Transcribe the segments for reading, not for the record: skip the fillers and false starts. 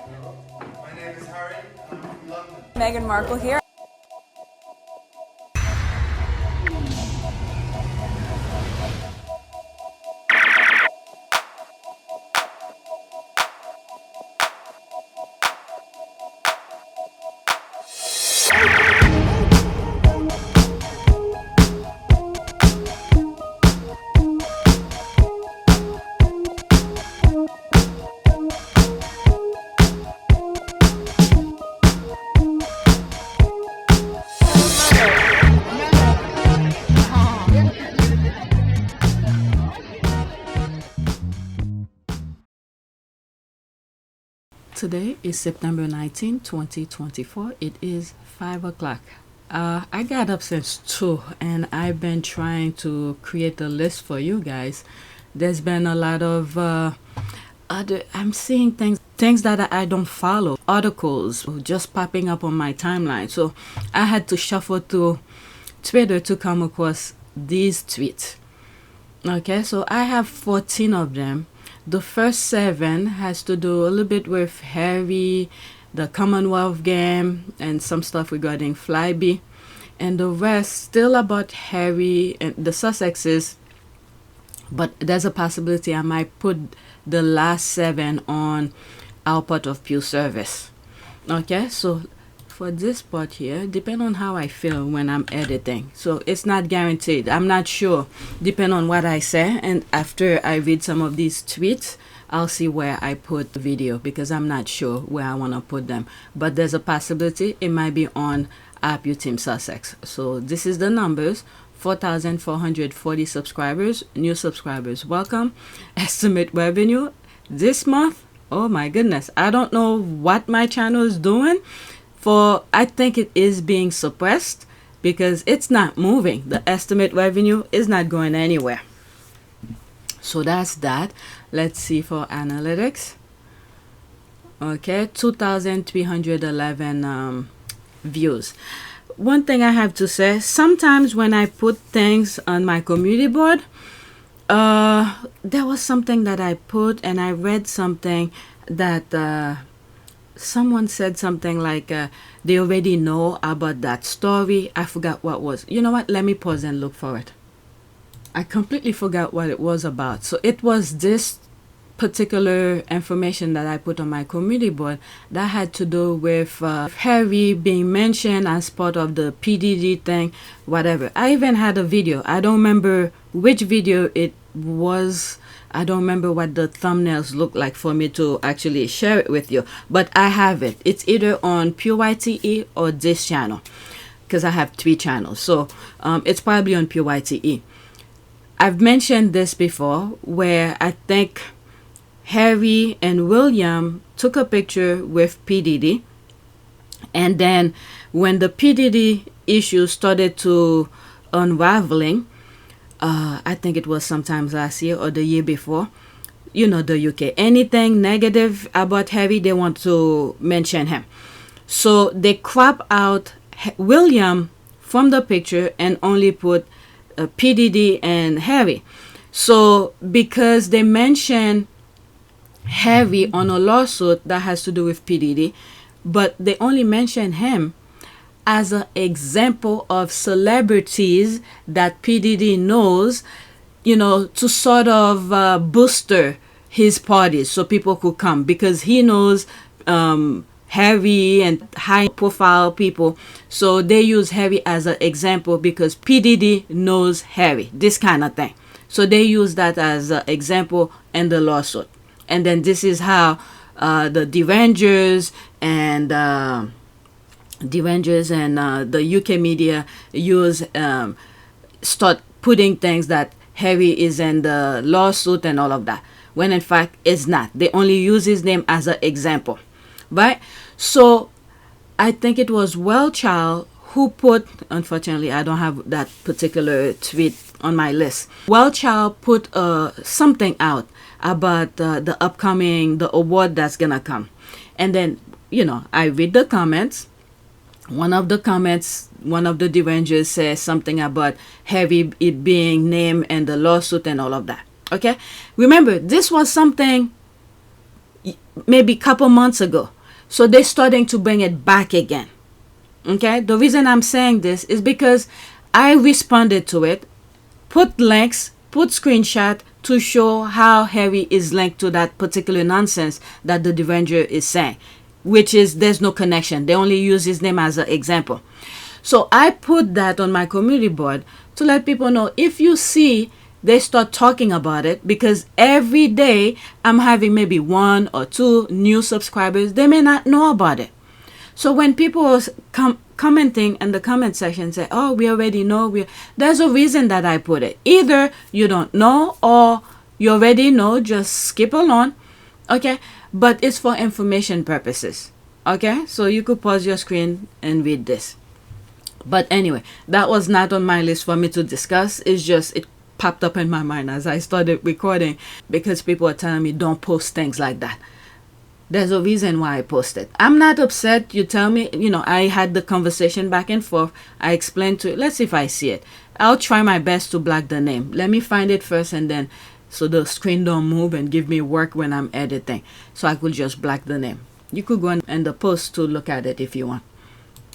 My name is Harry, and I'm from London. Meghan Markle here. Today is September 19, 2024. It is 5 o'clock. I got up since 2 and I've been trying to create a list for you guys. There's been a lot of I'm seeing things that I don't follow, articles just popping up on my timeline. So I had to shuffle through Twitter to come across these tweets. Okay, so I have 14 of them. The first 7 has to do a little bit with Harry, the Commonwealth game, and some stuff regarding FlyBe. And the rest still about Harry and the Sussexes. But there's a possibility I might put the last 7 on our part of Pew service. Okay, so for this part here, depend on how I feel when I'm editing. So it's not guaranteed. I'm not sure. Depend on what I say. And after I read some of these tweets, I'll see where I put the video because I'm not sure where I want to put them. But there's a possibility it might be on Pew Team Sussex. So this is the numbers. 4,440 subscribers, new subscribers. Welcome. Estimate revenue this month. Oh my goodness. I don't know what my channel is doing. I think it is being suppressed because it's not moving. The estimate revenue is not going anywhere. So that's that. Let's see for analytics. Okay, 2,311 views. One thing I have to say, sometimes when I put things on my community board, there was something that I put and I read something that someone said something like they already know about that story. I forgot what was. You know what? Let me pause and look for it. I completely forgot what it was about. So it was this particular information that I put on my community board that had to do with Harry being mentioned as part of the PDD thing, whatever. I even had a video. I don't remember which video it was. I don't remember what the thumbnails look like for me to actually share it with you, but I have it. It's either on PYTE or this channel because I have 3 channels. So it's probably on PYTE. I've mentioned this before where I think Harry and William took a picture with PDD, and then when the PDD issue started to unraveling, I think it was sometimes last year or the year before, you know, the UK, anything negative about Harry, they want to mention him. So they crop out William from the picture and only put PDD and Harry. So because they mention Harry on a lawsuit that has to do with PDD, but they only mention him as an example of celebrities that PDD knows, you know, to sort of booster his parties so people could come because he knows Harry and high profile people. So they use Harry as an example because PDD knows Harry, this kind of thing. So they use that as an example in the lawsuit. And then this is how the derangers and the UK media use start putting things that Harry is in the lawsuit and all of that, when in fact it's not. They only use his name as an example, right? So I think it was WellChild who put, unfortunately I don't have that particular tweet on my list. WellChild put something out about the award that's gonna come, and then, you know, I read the comments. One of the derangers says something about Harry it being named in the lawsuit and all of that. Okay, remember this was something maybe a couple months ago. So they're starting to bring it back again. Okay, the reason I'm saying this is because I responded to it, put links, put screenshot to show how Harry is linked to that particular nonsense that the Devenger is saying, which is there's no connection. They only use his name as an example. So I put that on my community board to let people know, if you see they start talking about it, because every day I'm having maybe 1 or 2 new subscribers, they may not know about it. So when people are commenting in the comment section say, oh, we already know, there's a reason that I put it. Either you don't know or you already know, just skip along. Okay, but it's for information purposes. Okay, so you could pause your screen and read this. But anyway, that was not on my list for me to discuss. It's just, it popped up in my mind as I started recording, because people are telling me don't post things like that. There's a reason why I posted. I'm not upset. You tell me, I had the conversation back and forth. I explained to you. Let's see if I see it. I'll try my best to block the name. Let me find it first, and then so the screen don't move and give me work when I'm editing. So I could just block the name. You could go in the post to look at it if you want.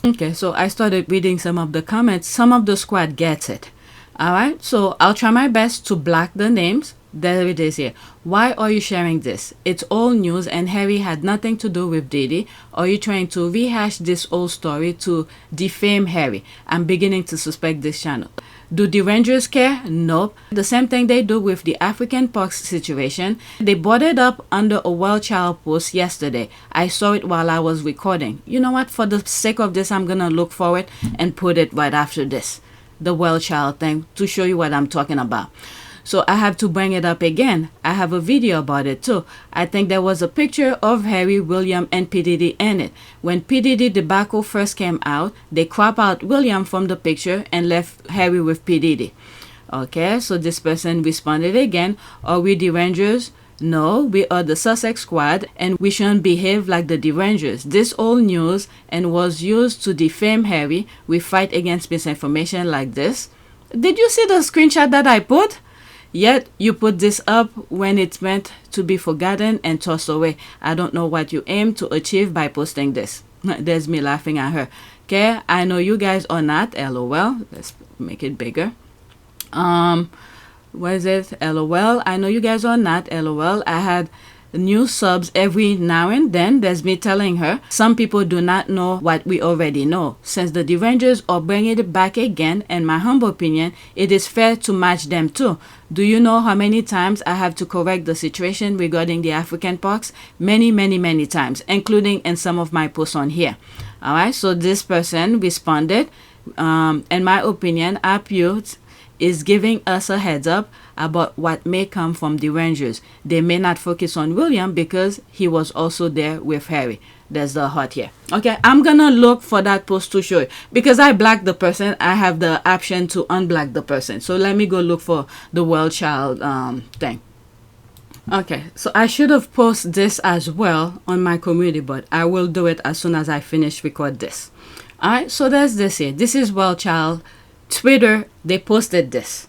Okay, so I started reading some of the comments. Some of the squad gets it. All right, so I'll try my best to block the names. There it is here. Why are you sharing this? It's old news and Harry had nothing to do with Diddy. Are you trying to rehash this old story to defame Harry? I'm beginning to suspect this channel. Do the Rangers care? Nope. The same thing they do with the African Pox situation. They brought it up under a WellChild post yesterday. I saw it while I was recording. You know what? For the sake of this, I'm gonna look for it and put it right after this. The WellChild thing, to show you what I'm talking about. So I have to bring it up again. I have a video about it too. I think there was a picture of Harry, William, and P. Diddy in it. When P. Diddy debacle first came out, they crop out William from the picture and left Harry with P. Diddy. Okay, so this person responded again. Are we the Rangers? No, we are the Sussex squad and we shouldn't behave like the Derangers. This old news and was used to defame Harry. We fight against misinformation like this. Did you see the screenshot that I put? Yet you put this up when it's meant to be forgotten and tossed away. I don't know what you aim to achieve by posting this. There's me laughing at her. Okay, I know you guys are not. LOL. Let's make it bigger. What is it? LOL. I know you guys are not. LOL. I had new subs every now and then. There's me telling her some people do not know what we already know. Since the Derangers are bringing it back again, in my humble opinion, it is fair to match them too. Do you know how many times I have to correct the situation regarding the African pox? Many times, including in some of my posts on here. All right, so this person responded, in my opinion, APTS is giving us a heads up about what may come from the Rangers. They may not focus on William because he was also there with Harry. There's the heart here. Okay, I'm gonna look for that post to show you. Because I blacked the person, I have the option to unblack the person. So let me go look for the WellChild thing. Okay, so I should have posted this as well on my community, but I will do it as soon as I finish record this. Alright, so there's this here. This is WellChild Twitter. They posted this.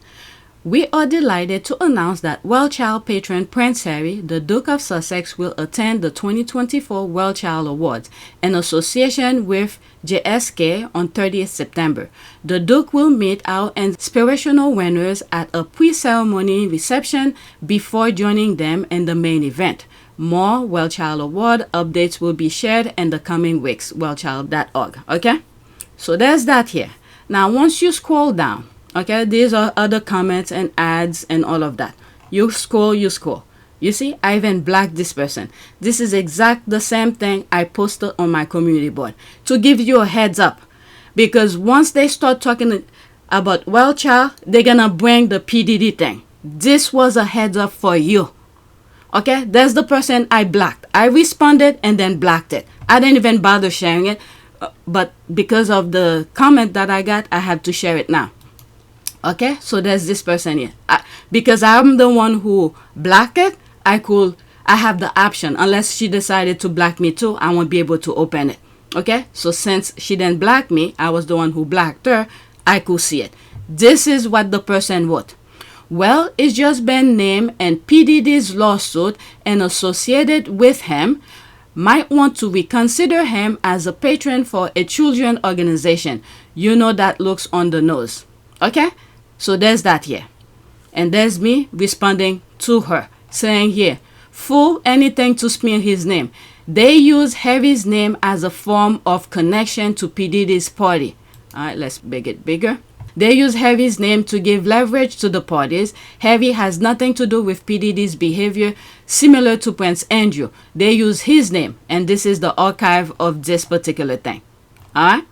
We are delighted to announce that WellChild Patron Prince Harry, the Duke of Sussex, will attend the 2024 WellChild Awards in association with JSK on 30th September. The Duke will meet our inspirational winners at a pre-ceremony reception before joining them in the main event. More WellChild Award updates will be shared in the coming weeks. WellChild.org. Okay? So there's that here. Now, once you scroll down, okay, these are other comments and ads and all of that. You scroll. You see, I even blacked this person. This is exact the same thing I posted on my community board to give you a heads up. Because once they start talking about WellChild, they're gonna bring the PDD thing. This was a heads up for you. Okay, there's the person I blacked. I responded and then blacked it. I didn't even bother sharing it. But because of the comment that I got, I have to share it now. Okay, so there's this person here. Because I'm the one who blacked it, I have the option. Unless she decided to black me too, I won't be able to open it. Okay, so since she didn't black me, I was the one who blacked her, I could see it. This is what the person wrote. Well, it's just been named in PDD's lawsuit and associated with him. might want to reconsider him as a patron for a children organization. You know that looks on the nose. Okay? So there's that here. And there's me responding to her, saying here, fool, anything to smear his name. They use Harry's name as a form of connection to P. Diddy's party. Alright, let's make it bigger. They use Harry's name to give leverage to the parties. Harry has nothing to do with P. Diddy's behavior, similar to Prince Andrew. They use his name, and this is the archive of this particular thing. Alright?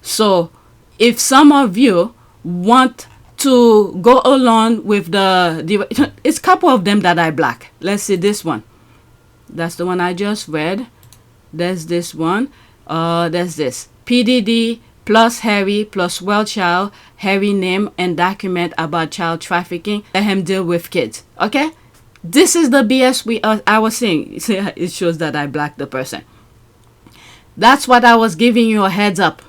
So, if some of you want to go along with it's a couple of them that I black. Let's see this one. That's the one I just read. There's this one. There's this. P. Diddy plus Harry plus WellChild, Harry name and document about child trafficking. Let him deal with kids. Okay? This is the BS I was saying. See, it shows that I blacked the person. That's what I was giving you a heads up.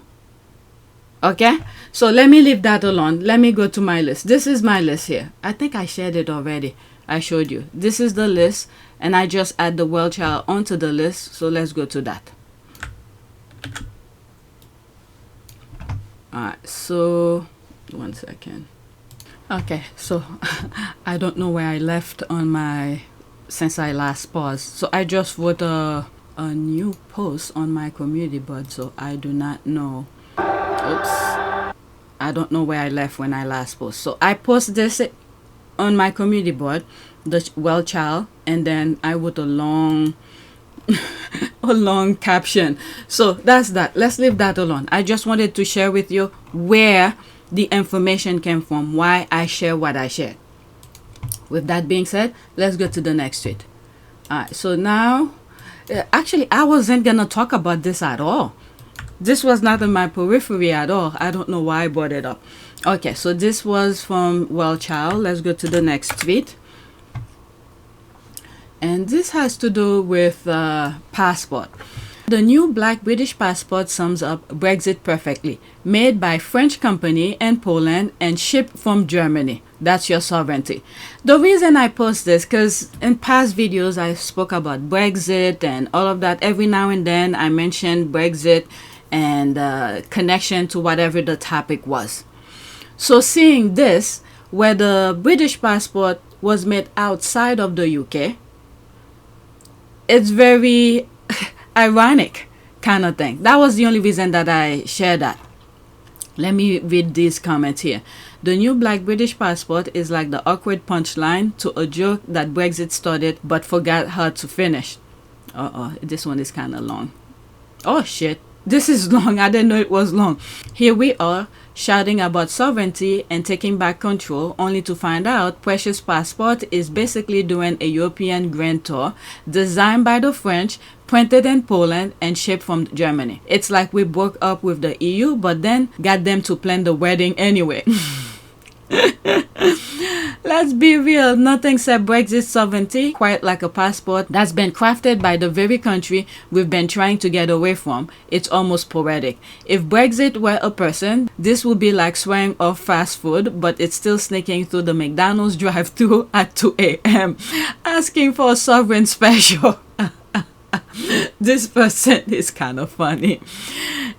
Okay? So let me leave that alone. Let me go to my list. This is my list here. I think I shared it already. I showed you. This is the list. And I just add the WellChild onto the list. So let's go to that. Alright, so 1 second. Okay, so I don't know where I left on my since I last paused. So I just wrote a new post on my community board, so I do not know. Oops. I don't know where I left when I last posted. So I post this on my community board, the WellChild, and then I wrote a long a long caption. So that's that. Let's leave that alone. I just wanted to share with you where the information came from, why I share what I shared. With that being said, let's go to the next tweet. Alright, so now actually I wasn't gonna talk about this at all. This was not in my periphery at all. I don't know why I brought it up. Okay, so this was from WellChild. Let's go to the next tweet. And this has to do with passport. The new black British passport sums up Brexit perfectly. Made by French company in Poland and shipped from Germany. That's your sovereignty. The reason I post this, because in past videos I spoke about Brexit and all of that. Every now and then I mentioned Brexit and connection to whatever the topic was. So seeing this, where the British passport was made outside of the UK, it's very ironic kind of thing. That was the only reason that I shared that. Let me read these comments here. The new black British passport is like the awkward punchline to a joke that Brexit started but forgot how to finish. This one is kind of long. Oh shit, this is long. I didn't know it was long. Here we are shouting about sovereignty and taking back control, only to find out Precious Passport is basically doing a European grand tour designed by the French, printed in Poland and shipped from Germany. It's like we broke up with the EU but then got them to plan the wedding anyway. Let's be real, nothing said Brexit sovereignty quite like a passport that's been crafted by the very country we've been trying to get away from. It's almost poetic. If Brexit were a person, this would be like swearing off fast food, but it's still sneaking through the McDonald's drive-thru at 2 a.m. asking for a sovereign special. This person is kind of funny.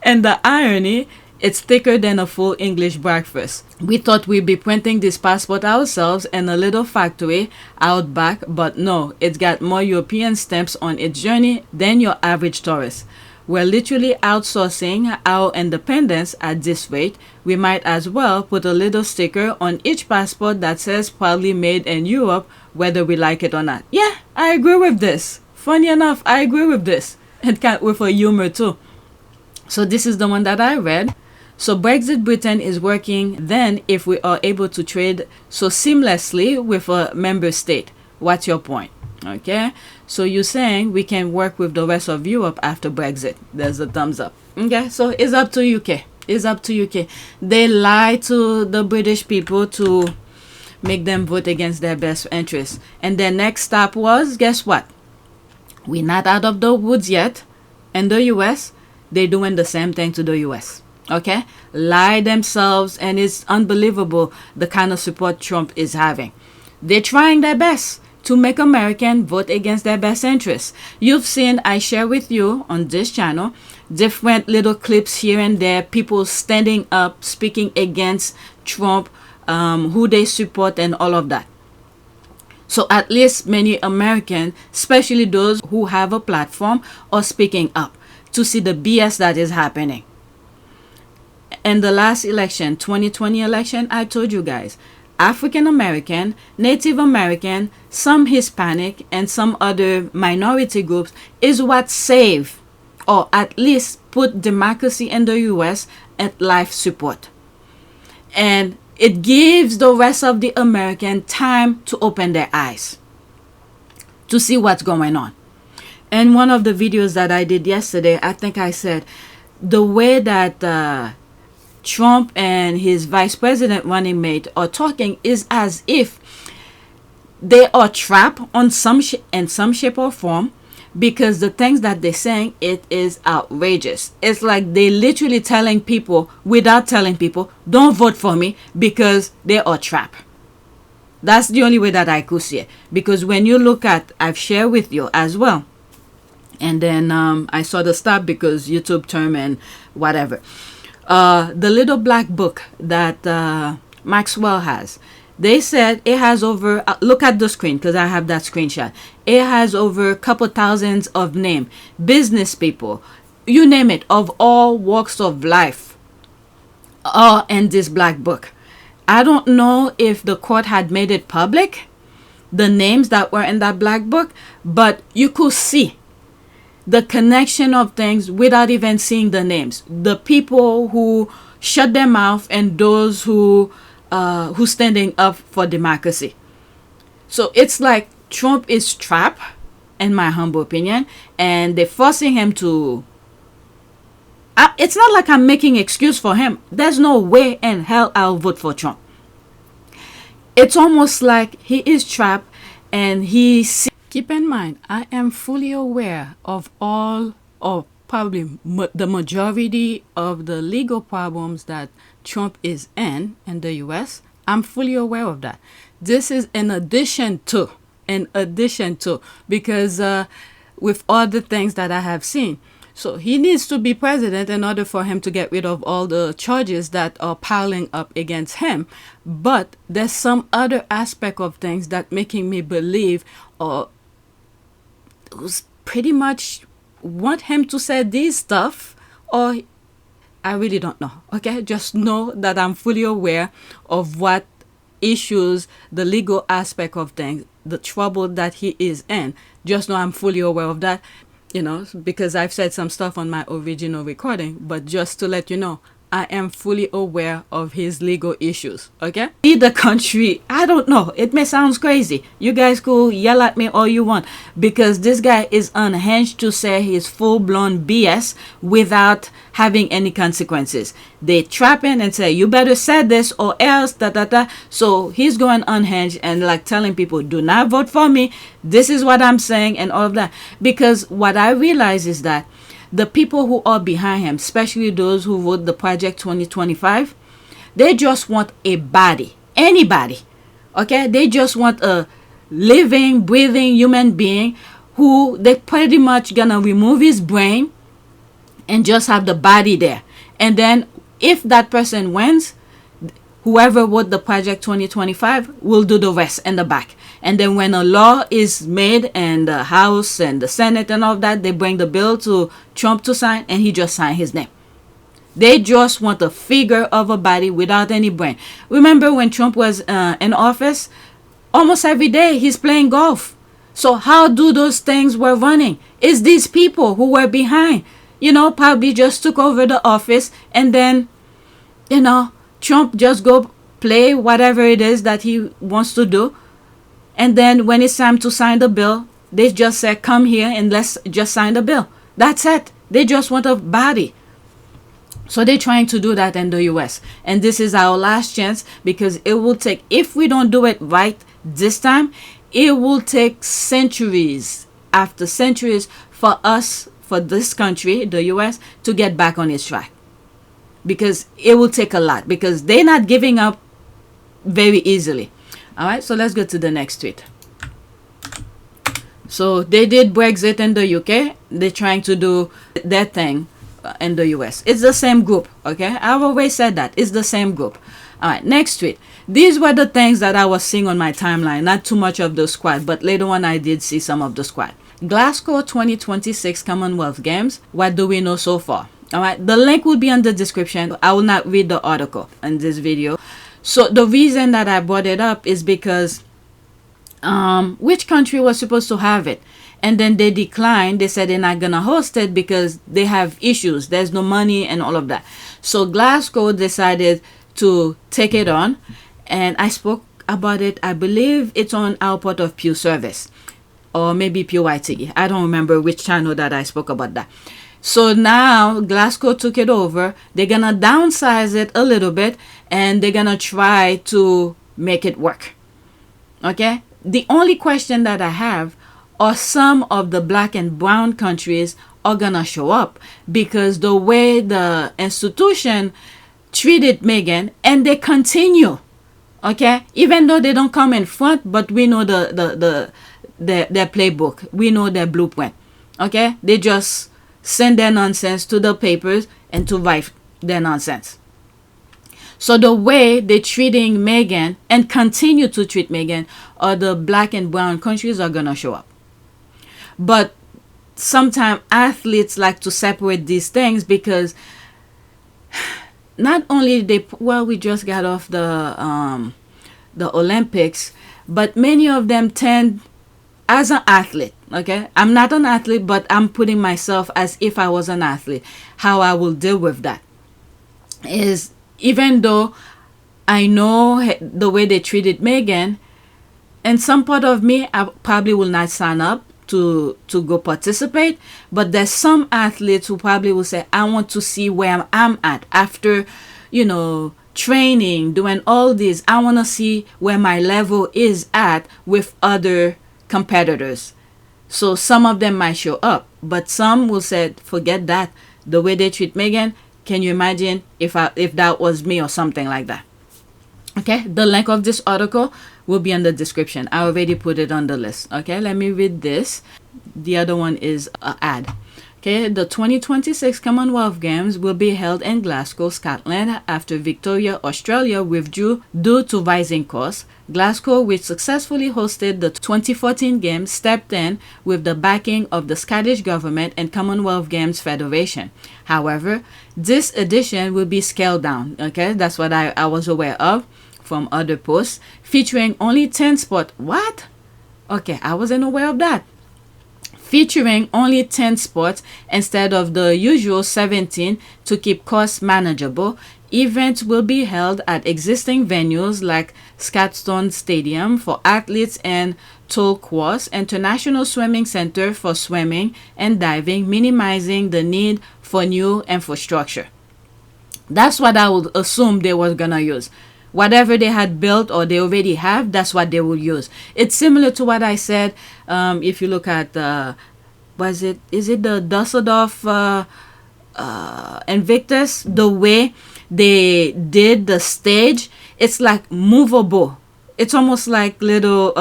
And the irony, it's thicker than a full English breakfast. We thought we'd be printing this passport ourselves in a little factory out back, but no, it's got more European stamps on its journey than your average tourist. We're literally outsourcing our independence at this rate. We might as well put a little sticker on each passport that says proudly made in Europe, whether we like it or not. Yeah, I agree with this. Funny enough, I agree with this. And with a humor too. So this is the one that I read. So Brexit Britain is working then if we are able to trade so seamlessly with a member state. What's your point? Okay, so you're saying we can work with the rest of Europe after Brexit. There's a thumbs up. Okay, so it's up to UK. It's up to UK. They lie to the British people to make them vote against their best interests. And their next stop was, guess what? We're not out of the woods yet. In the US, they're doing the same thing to the US. Okay, lie themselves, and it's unbelievable the kind of support Trump is having. They're trying their best to make Americans vote against their best interests. You've seen, I share with you on this channel, different little clips here and there, people standing up, speaking against Trump, who they support and all of that. So at least many Americans, especially those who have a platform, are speaking up to see the BS that is happening. In the last election, 2020 election, I told you guys, African American, Native American, some Hispanic, and some other minority groups is what saved, or at least put democracy in the US at life support. And it gives the rest of the American time to open their eyes, to see what's going on. And one of the videos that I did yesterday, I think I said, the way that Trump and his vice president running mate are talking is as if they are trapped on in some shape or form, because the things that they're saying, it is outrageous. It's like they literally telling people without telling people, don't vote for me, because they are trapped. That's the only way that I could see it. Because when you look at, I've shared with you as well, and then I saw the stop because YouTube term and whatever. The little black book that Maxwell has, they said it has over, look at the screen because I have that screenshot. It has over a couple thousands of names, business people, you name it, of all walks of life, are in this black book. I don't know if the court had made it public, the names that were in that black book, but you could see the connection of things without even seeing the names. The people who shut their mouth and those who standing up for democracy. So it's like Trump is trapped, in my humble opinion, and they're forcing him to. It's not like I'm making excuse for him. There's no way in hell I'll vote for Trump. It's almost like he is trapped, and he's. Keep in mind, I am fully aware of all, or probably the majority of the legal problems that Trump is in the US. I'm fully aware of that. This is in addition to, because with all the things that I have seen. So he needs to be president in order for him to get rid of all the charges that are piling up against him. But there's some other aspect of things that making me believe, or who's pretty much want him to say this stuff, or I really don't know. Okay, just know that I'm fully aware of what issues, the legal aspect of things, the trouble that he is in. Just know I'm fully aware of that, you know, because I've said some stuff on my original recording, but just to let you know, I am fully aware of his legal issues, okay? Lead the country, I don't know, it may sound crazy. You guys could yell at me all you want, because this guy is unhinged to say his full-blown BS without having any consequences. They trap him and say, you better say this or else, So he's going unhinged and like telling people, do not vote for me. This is what I'm saying and all of that. Because what I realize is that the people who are behind him, especially those who vote the Project 2025, they just want a body, anybody, okay? They just want a living, breathing human being who they pretty much gonna remove his brain and just have the body there. And then if that person wins, whoever wrote the Project 2025 will do the rest in the back. And then when a law is made and the House and the Senate and all that, they bring the bill to Trump to sign, and he just signed his name. They just want a figure of a body without any brain. Remember when Trump was in office? Almost every day he's playing golf. So how do those things were running? It's these people who were behind. You know, probably just took over the office, and then, you know, Trump just go play whatever it is that he wants to do. And then when it's time to sign the bill, they just say, come here and let's just sign the bill. That's it. They just want a body. So they're trying to do that in the US. And this is our last chance, because it will take, if we don't do it right this time, it will take centuries after centuries for us, for this country, the US, to get back on its track. Because it will take a lot, because they're not giving up very easily. All right, so let's go to the next tweet. So they did Brexit in the UK. They're trying to do their thing in the US. It's the same group, okay? I've always said that. It's the same group. All right, next tweet. These were the things that I was seeing on my timeline. Not too much of the squad, but later on I did see some of the squad. Glasgow 2026 Commonwealth Games. What do we know so far? All right, the link will be in the description. I will not read the article in this video. So the reason that I brought it up is because which country was supposed to have it, and then they declined. They said they're not gonna host it because they have issues, there's no money and all of that. So Glasgow decided to take it on, and I spoke about it. I believe it's on our Port of Pew service, or maybe PYT. I don't remember which channel that I spoke about that. So now Glasgow took it over. They're gonna downsize it a little bit, and they're gonna try to make it work. Okay, the only question that I have are some of the black and brown countries are gonna show up, because the way the institution treated Meghan, and they continue, okay, even though they don't come in front, but we know their playbook, we know their blueprint, okay. They just send their nonsense to the papers and to write their nonsense. So the way they're treating Meghan and continue to treat Meghan, or the black and brown countries are gonna show up. But sometimes athletes like to separate these things, because not only we just got off the Olympics, but many of them tend, as an athlete, okay, I'm not an athlete, but I'm putting myself as if I was an athlete, how I will deal with that is, even though I know the way they treated Meghan, and some part of me, I probably will not sign up to go participate, but there's some athletes who probably will say, I want to see where I'm at after, training, doing all this. I want to see where my level is at with other competitors. So some of them might show up, but some will say, forget that. The way they treat Meghan, can you imagine if that was me or something like that? Okay, the link of this article will be in the description. I already put it on the list. Okay, let me read this. The other one is an ad. Okay, the 2026 Commonwealth Games will be held in Glasgow, Scotland, after Victoria, Australia withdrew due to rising costs. Glasgow, which successfully hosted the 2014 Games, stepped in with the backing of the Scottish Government and Commonwealth Games Federation. However, this edition will be scaled down. Okay, that's what I was aware of from other posts, featuring only 10 spots. What? Okay, I wasn't aware of that. Featuring only 10 spots instead of the usual 17 to keep costs manageable. Events will be held at existing venues like Scotstoun Stadium for athletes and Tulkwas International Swimming Center for swimming and diving, minimizing the need for new infrastructure. That's what I would assume they were gonna use. Whatever they had built or they already have, that's what they will use. It's similar to what I said. If you look at is it the Dusseldorf Invictus, the way they did the stage, it's like movable. It's almost like little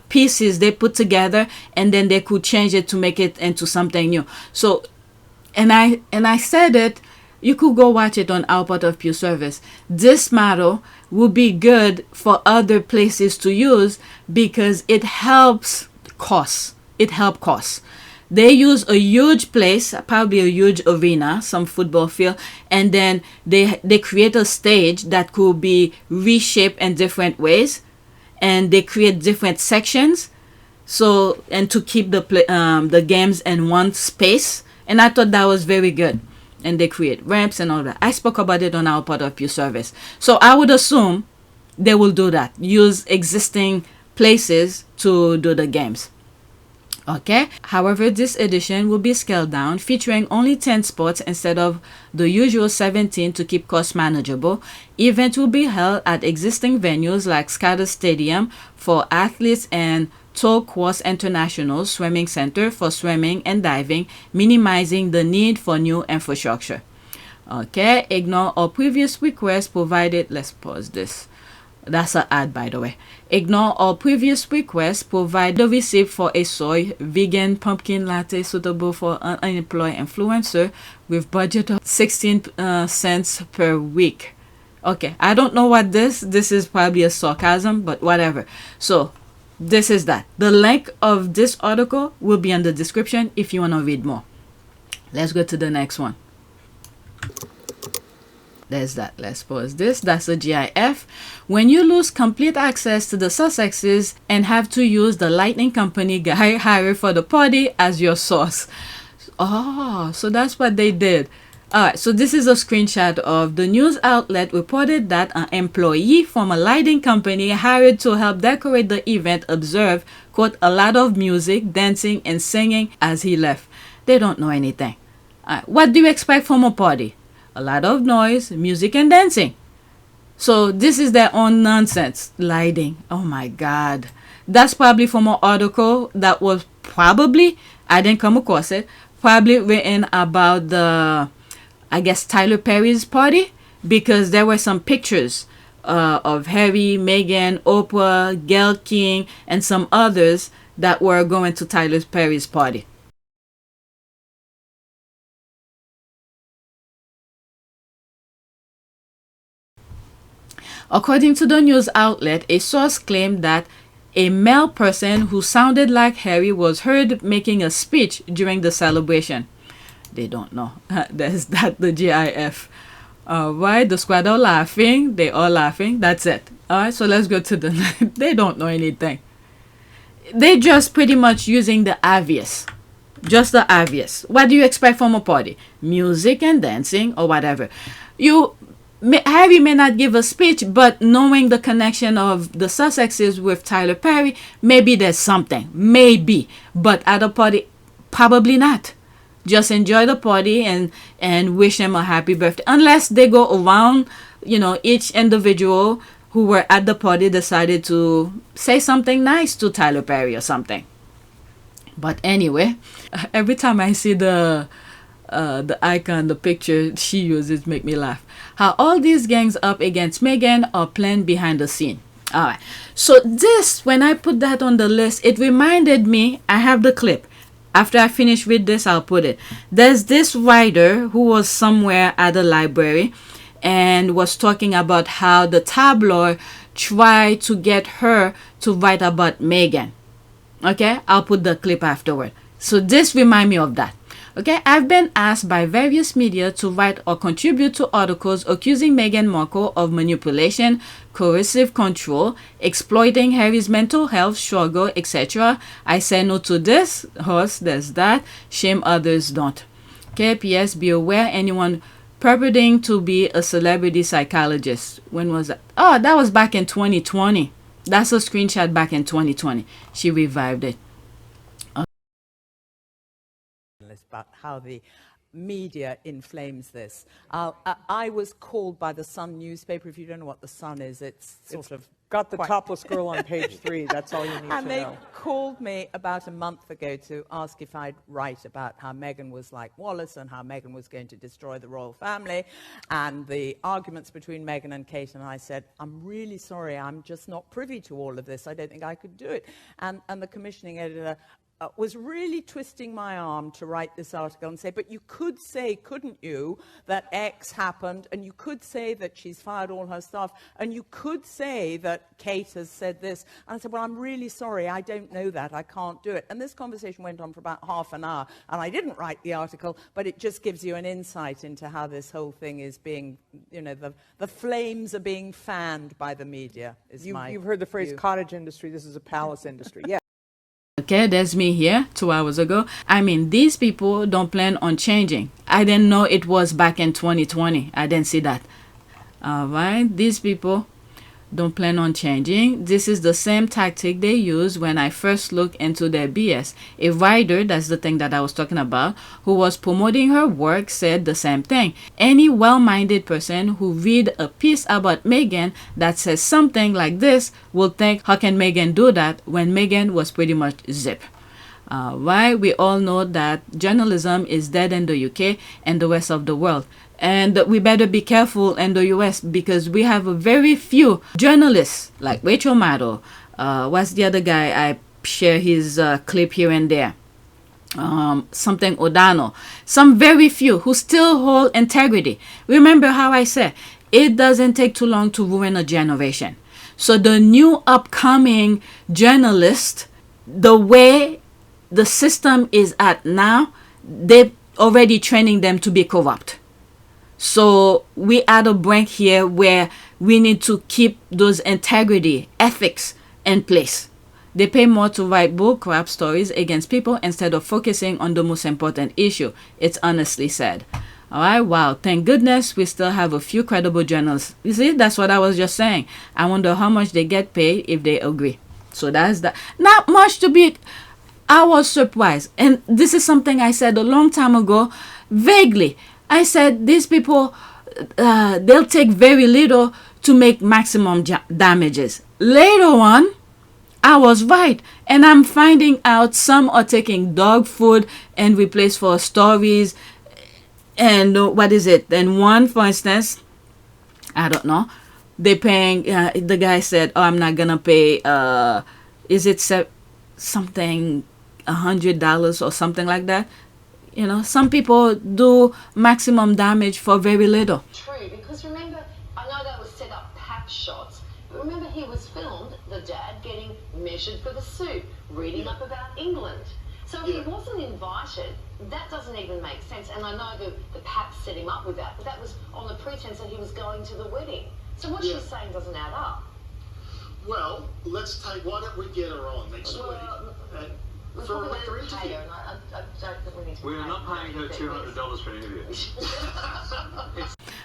pieces they put together, and then they could change it to make it into something new. So, and I said it. You could go watch it on our Port of Pew service. This model will be good for other places to use because it helps costs. It helps costs. They use a huge place, probably a huge arena, some football field, and then they create a stage that could be reshaped in different ways, and they create different sections. So, and to keep the games in one space, and I thought that was very good. And they create ramps and all that. I spoke about it on our Port of Pew service. So I would assume they will do that. Use existing places to do the games. Okay. However, this edition will be scaled down, featuring only 10 spots instead of the usual 17 to keep costs manageable. Event will be held at existing venues like Scotstoun Stadium for athletes and Tulkwas International Swimming Center for swimming and diving, minimizing the need for new infrastructure. Okay, ignore our previous request provided. Let's pause this. That's an ad, by the way. Ignore all previous requests. Provide the receipt for a soy vegan pumpkin latte suitable for an unemployed influencer with budget of 16 cents per week. Okay, I don't know what this is probably a sarcasm, but whatever. So this is that. The link of this article will be in the description if you want to read more. Let's go to the next one. There's that. Let's pause this. That's a GIF. When you lose complete access to the Sussexes and have to use the lighting company guy hired for the party as your source. Oh, so that's what they did. Alright, so this is a screenshot of the news outlet reported that an employee from a lighting company hired to help decorate the event observed, quote, a lot of music, dancing, and singing as he left. They don't know anything. What do you expect from a party? A lot of noise, music, and dancing. So this is their own nonsense. Lighting. Oh my God. That's probably from an article that was probably, I didn't come across it, probably written about the, I guess, Tyler Perry's party, because there were some pictures of Harry, Meghan, Oprah, Gayle King, and some others that were going to Tyler Perry's party. According to the news outlet, a source claimed that a male person who sounded like Harry was heard making a speech during the celebration. They don't know. There's that, the GIF. Right, the squad are laughing. They are laughing. That's it. Alright, so let's go to the... They don't know anything. They're just pretty much using the obvious. Just the obvious. What do you expect from a party? Music and dancing or whatever. Harry may not give a speech, but knowing the connection of the Sussexes with Tyler Perry, maybe there's something. Maybe. But at a party, probably not. Just enjoy the party and wish them a happy birthday. Unless they go around, each individual who were at the party decided to say something nice to Tyler Perry or something. But anyway, every time I see the icon, the picture she uses, make me laugh. How all these gangs up against Meghan are planned behind the scene. Alright, so this, when I put that on the list, it reminded me, I have the clip. After I finish with this, I'll put it. There's this writer who was somewhere at a library and was talking about how the tabloid tried to get her to write about Meghan. Okay, I'll put the clip afterward. So this reminds me of that. Okay, I've been asked by various media to write or contribute to articles accusing Meghan Markle of manipulation, coercive control, exploiting Harry's mental health struggle, etc. I say no to this, horse, there's that, shame others don't. Okay, P.S. Be aware anyone purporting to be a celebrity psychologist. When was that? Oh, that was back in 2020. That's a screenshot back in 2020. She revived it. About how the media inflames this. I was called by the Sun newspaper. If you don't know what the Sun is, it's got the topless girl on page 3. That's all you need to know. And they called me about a month ago to ask if I'd write about how Meghan was like Wallace and how Meghan was going to destroy the royal family and the arguments between Meghan and Kate. And I said, I'm really sorry, I'm just not privy to all of this. I don't think I could do it. And the commissioning editor was really twisting my arm to write this article and say, but you could say, couldn't you, that X happened, and you could say that she's fired all her staff, and you could say that Kate has said this. And I said, well, I'm really sorry, I don't know that, I can't do it. And this conversation went on for about half an hour, and I didn't write the article, but it just gives you an insight into how this whole thing is being, the flames are being fanned by the media, You've heard the phrase cottage industry, this is a palace industry. Yeah. Okay, there's me here 2 hours ago. I mean, these people don't plan on changing. I didn't know it was back in 2020. I didn't see that. All right, these people don't plan on changing. This is the same tactic they use when I first looked into their BS. A writer, that's the thing that I was talking about, who was promoting her work said the same thing. Any well-minded person who read a piece about Meghan that says something like this will think, how can Meghan do that when Meghan was pretty much zip? Why we all know that journalism is dead in the UK and the rest of the world. And we better be careful in the US because we have a very few journalists like Rachel Maddow. What's the other guy? I share his clip here and there. Something O'Donnell. Some very few who still hold integrity. Remember how I said it doesn't take too long to ruin a generation. So the new upcoming journalists, the way the system is at now, they're already training them to be corrupt. So we at a brink here where we need to keep those integrity, ethics in place. They pay more to write bull crap stories against people instead of focusing on the most important issue. It's honestly sad. All right, wow, thank goodness we still have a few credible journalists. You see, that's what I was just saying. I wonder how much they get paid if they agree. So that's that. Not much to be. I was surprised. And this is something I said a long time ago, vaguely. I said these people, they'll take very little to make maximum damages. Later on, I was right. And I'm finding out some are taking dog food and replace for stories. And what is it? And one, for instance, I don't know. They're paying, the guy said, oh, I'm not going to pay, is it something $100 or something like that? You know, some people do maximum damage for very little. True, because remember, I know they were set up pack shots, but remember he was filmed, the dad, getting measured for the suit, reading up about England. So if he wasn't invited, that doesn't even make sense. And I know the Pap set him up with that, but that was on the pretense that he was going to the wedding. So what she's saying doesn't add up. Well, why don't we get her on next week? For a better interview. We are not paying her $200 for an interview.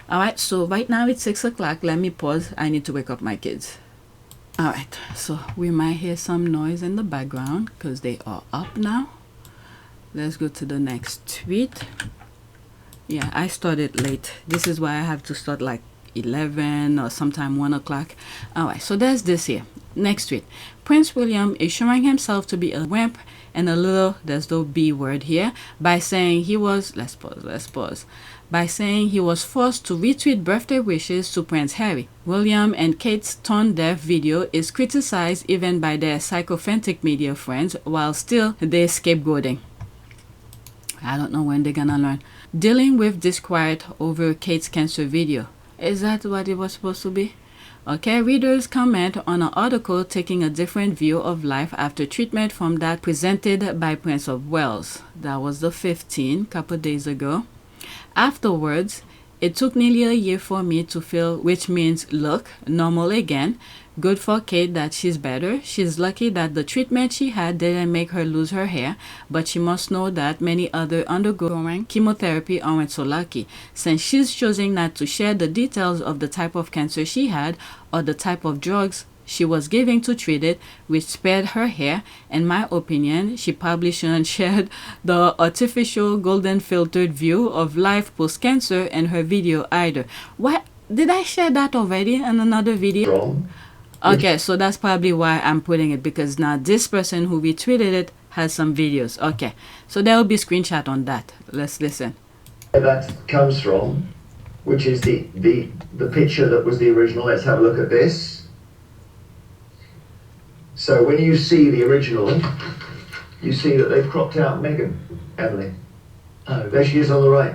Alright, so right now it's 6 o'clock. Let me pause. I need to wake up my kids. Alright, so we might hear some noise in the background because they are up now. Let's go to the next tweet. Yeah, I started late. This is why I have to start like 11 or sometime 1 o'clock. Alright, so there's this here. Next tweet. Prince William is showing himself to be a wimp and a little, there's no B word here, by saying he was, let's pause, by saying he was forced to retweet birthday wishes to Prince Harry. William and Kate's tone-deaf video is criticized even by their sycophantic media friends, while still they're scapegoating. I don't know when they're gonna learn. Dealing with disquiet over Kate's cancer video. Is that what it was supposed to be? Okay, readers comment on an article taking a different view of life after treatment from that presented by Prince of Wales. That was the 15th, couple days ago. Afterwards, it took nearly a year for me to feel, which means look, normal again. Good for Kate that she's better. She's lucky that the treatment she had didn't make her lose her hair, but she must know that many other undergoing chemotherapy aren't so lucky, since she's choosing not to share the details of the type of cancer she had or the type of drugs she was giving to treat it, which spared her hair. In my opinion, she probably shouldn't share the artificial golden filtered view of life post-cancer in her video either. What? Did I share that already in another video? Wrong. Okay, so that's probably why I'm putting it, because now this person who retweeted it has some videos. Okay, so there will be screenshot on that. Let's listen. Where that comes from, which is the picture that was the original. Let's have a look at this. So when you see the original, you see that they've cropped out Meghan, Emily. Oh, there she is on the right.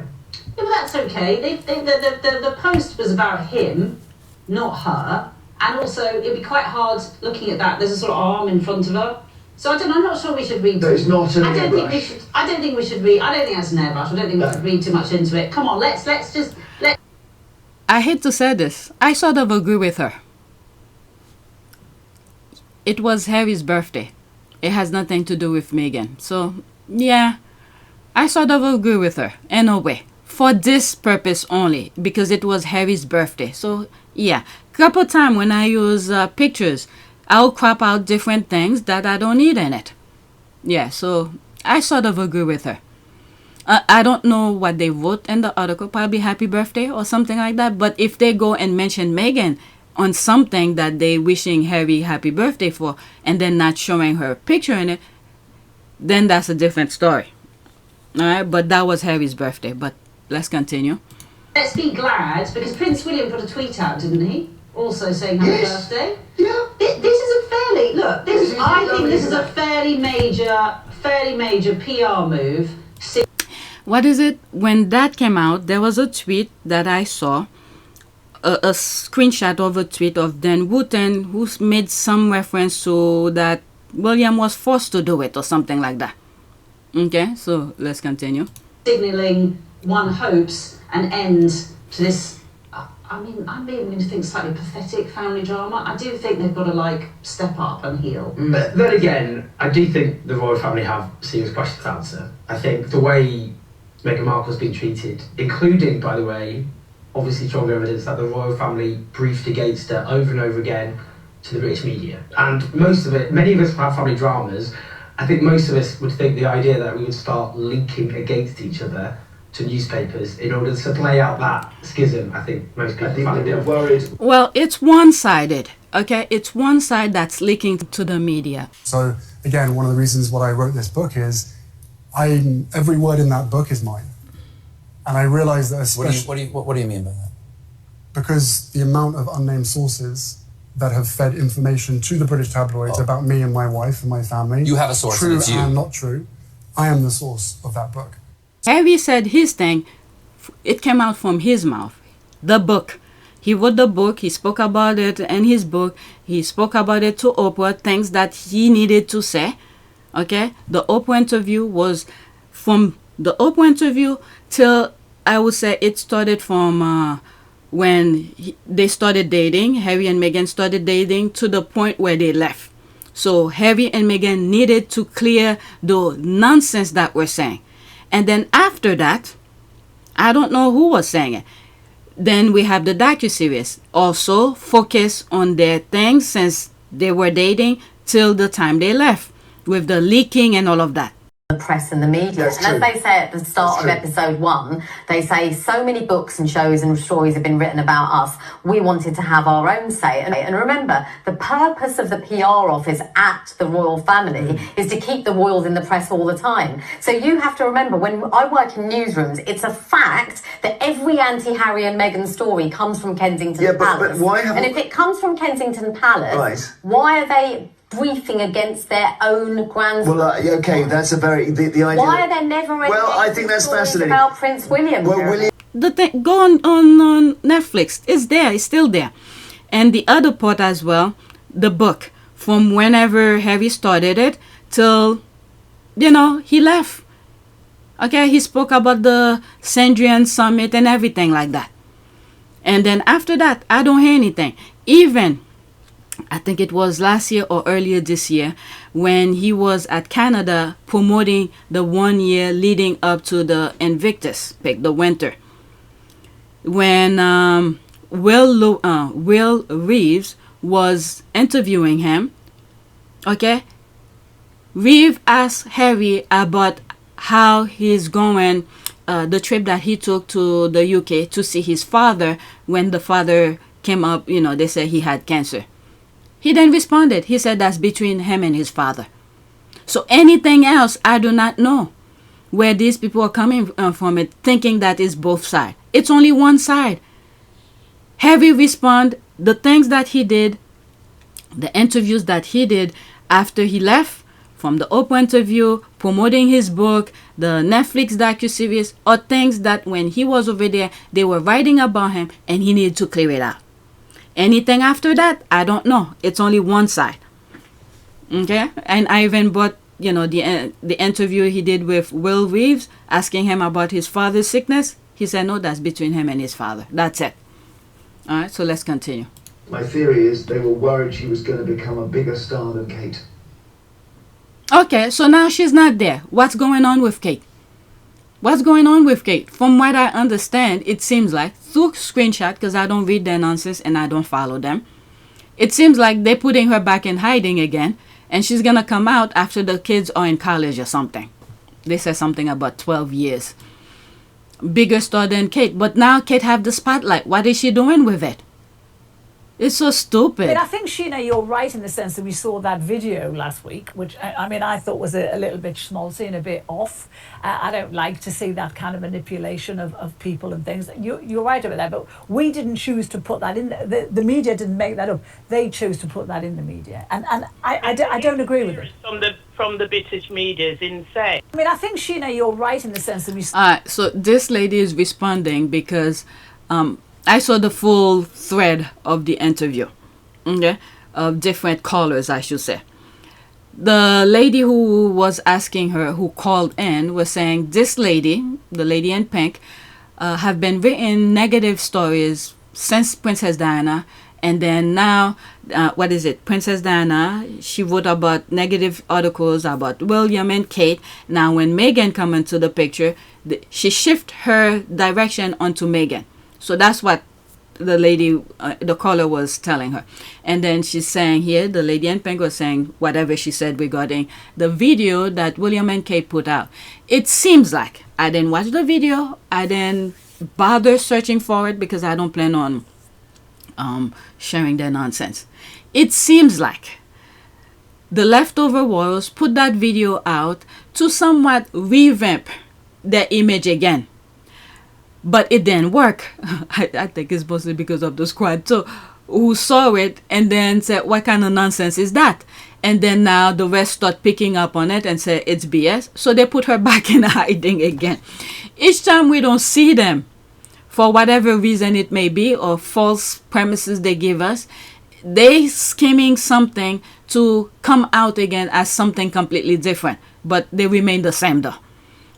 Yeah, but that's okay. The post was about him, not her. And also, it'd be quite hard looking at that. There's a sort of arm in front of her. So I'm not sure we should read. But it's not an airbrush. I don't think we should read. I don't think that's an airbrush. I don't think we should read too much into it. Come on, let's just. I hate to say this. I sort of agree with her. It was Harry's birthday. It has nothing to do with Meghan. So, yeah, I sort of agree with her in a way. For this purpose only, because it was Harry's birthday. So, yeah. Couple times when I use pictures, I'll crop out different things that I don't need in it. Yeah, so I sort of agree with her. I don't know what they wrote in the article, probably happy birthday or something like that. But if they go and mention Meghan on something that they wishing Harry happy birthday for, and then not showing her picture in it, then that's a different story. All right, but that was Harry's birthday. But let's continue. Let's be glad, because Prince William put a tweet out, didn't he? Also saying happy birthday. Yeah. This is a fairly, look, I think this is a fairly major PR move. What is it? When that came out, there was a tweet that I saw, a screenshot of a tweet of Dan Wootton, who made some reference to that William was forced to do it or something like that. Okay, so let's continue. Signalling one hopes an end to this, I mean, I'm beginning to think slightly pathetic family drama. I do think they've got to, like, step up and heal. But then again, I do think the royal family have serious questions to answer. I think the way Meghan Markle's been treated, including, by the way, obviously strong evidence that the royal family briefed against her over and over again to the British media. And most of it, many of us have family dramas. I think most of us would think the idea that we would start linking against each other to newspapers in order to play out that schism, I think most people find a bit worried. Well, it's one-sided, okay? It's one side that's leaking to the media. So, again, one of the reasons why I wrote this book is every word in that book is mine. And I realised that especially... What do you mean by that? Because the amount of unnamed sources that have fed information to the British tabloids about me and my wife and my family... You have a source, true and it's you. and not true. I am the source of that book. Harry said his thing, it came out from his mouth. The book. He wrote the book, he spoke about it in his book, he spoke about it to Oprah, things that he needed to say. Okay? The Oprah interview was from the Oprah interview till, I would say, it started from when they started dating, Harry and Meghan started dating, to the point where they left. So Harry and Meghan needed to clear the nonsense that we're saying. And then after that, I don't know who was saying it. Then we have the docuseries. Also focus on their things since they were dating till the time they left, with the leaking and all of that. The press and the media. And as they say at the start of episode 1, they say so many books and shows and stories have been written about us. We wanted to have our own say. And remember, the purpose of the PR office at the royal family is to keep the royals in the press all the time. So you have to remember, when I work in newsrooms, it's a fact that every anti-Harry and Meghan story comes from Kensington Palace. But why and if it comes from Kensington Palace, why are they briefing against their own grandson? Well, okay, that's a very... The idea... Why are there never any I think that's fascinating. About Prince William? Well, The thing, go on Netflix. It's there. It's still there. And the other part as well, the book, from whenever Harry started it till, he left. Okay, he spoke about the Sandrian Summit and everything like that. And then after that, I don't hear anything. Even... I think it was last year or earlier this year when he was at Canada promoting the 1 year leading up to the Invictus pick, the winter. When Will Reeves was interviewing him, okay, Reeves asked Harry about how he's going, the trip that he took to the UK to see his father when the father came up, they said he had cancer. He then responded. He said that's between him and his father. So anything else, I do not know where these people are coming from it, thinking that it's both sides. It's only one side. Harry responded, the things that he did, the interviews that he did after he left, from the Oprah interview, promoting his book, the Netflix docuseries, are things that when he was over there, they were writing about him and he needed to clear it out. Anything after that, I don't know. It's only one side. Okay? And I even brought, the interview he did with Will Reeves, asking him about his father's sickness. He said, no, that's between him and his father. That's it. All right, so let's continue. My theory is they were worried she was going to become a bigger star than Kate. Okay, so now she's not there. What's going on with Kate? What's going on with Kate? From what I understand, it seems like, through screenshot, because I don't read their nonsense and I don't follow them, it seems like they're putting her back in hiding again, and she's going to come out after the kids are in college or something. They said something about 12 years. Bigger star than Kate. But now Kate have the spotlight. What is she doing with it? It's so stupid. I mean, I think, Sheena, you're right in the sense that we saw that video last week, which, I mean, I thought was a little bit schmaltzy and a bit off. I don't like to see that kind of manipulation of people and things. You're right about that, but we didn't choose to put that in. The media didn't make that up. They chose to put that in the media. And I don't agree with it. From the British media is insane. I mean, I think, Sheena, you're right in the sense that we... So this lady is responding because... I saw the full thread of the interview, okay, of different callers, I should say. The lady who was asking her, who called in, was saying this lady, the lady in pink, have been written negative stories since Princess Diana. And then now, Princess Diana, she wrote about negative articles about William and Kate. Now, when Meghan come into the picture, she shift her direction onto Meghan. So that's what the lady, the caller was telling her. And then she's saying here, the lady in pink was saying whatever she said regarding the video that William and Kate put out. It seems like, I didn't watch the video, I didn't bother searching for it because I don't plan on sharing their nonsense. It seems like the leftover royals put that video out to somewhat revamp their image again. But it didn't work. I think it's mostly because of the squad. So who saw it and then said, what kind of nonsense is that? And then now the rest start picking up on it and say it's BS. So they put her back in hiding again. Each time we don't see them, for whatever reason it may be, or false premises they give us, they scheming something to come out again as something completely different. But they remain the same though.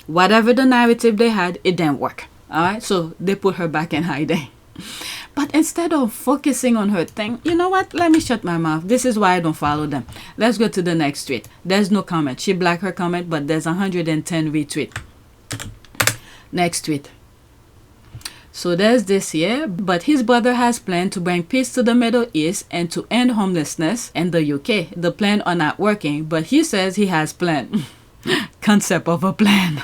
Whatever the narrative they had, it didn't work. All right, so they put her back in hiding. But instead of focusing on her thing, you know what? Let me shut my mouth. This is why I don't follow them. Let's go to the next tweet. There's no comment. She blacked her comment, but there's 110 retweet. Next tweet. So there's this here. But his brother has planned to bring peace to the Middle East and to end homelessness in the UK. The plan are not working, but he says he has plan. Concept of a plan.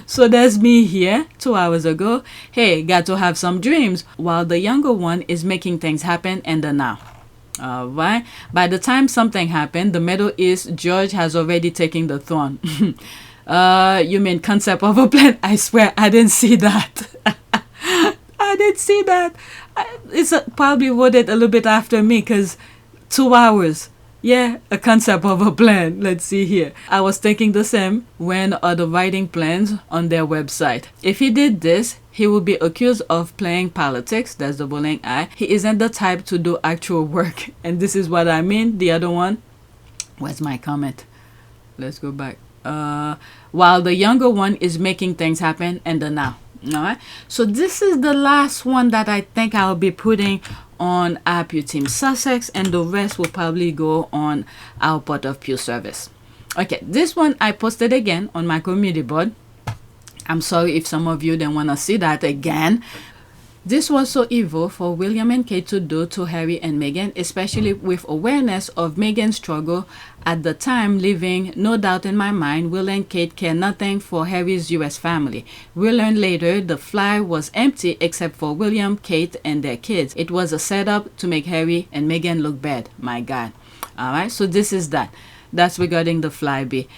So there's me here 2 hours ago. Hey, got to have some dreams, while the younger one is making things happen in the now. Alright. By the time something happened, the Middle East, George has already taken the throne. You mean concept of a plan? I swear I didn't see that. I didn't see that. It's probably wrote it a little bit after me because 2 hours. Yeah, a concept of a plan. Let's see here. I was thinking the same when other writing plans on their website. If he did this, he would be accused of playing politics. That's the bowling eye. He isn't the type to do actual work. And this is what I mean. The other one. Where's my comment? Let's go back. While the younger one is making things happen in the now. Alright. So this is the last one that I think I'll be putting on our Pew Team Sussex, and the rest will probably go on our Pot of Pew service. Okay, this one I posted again on my community board. I'm sorry if some of you didn't want to see that again. This was so evil for William and Kate to do to Harry and Meghan, especially with awareness of Meghan's struggle at the time, leaving no doubt in my mind Will and Kate care nothing for Harry's US family. We learned later the fly was empty except for William, Kate, and their kids. It was a setup to make Harry and Meghan look bad. My God. Alright, so this is that. That's regarding the FlyBe.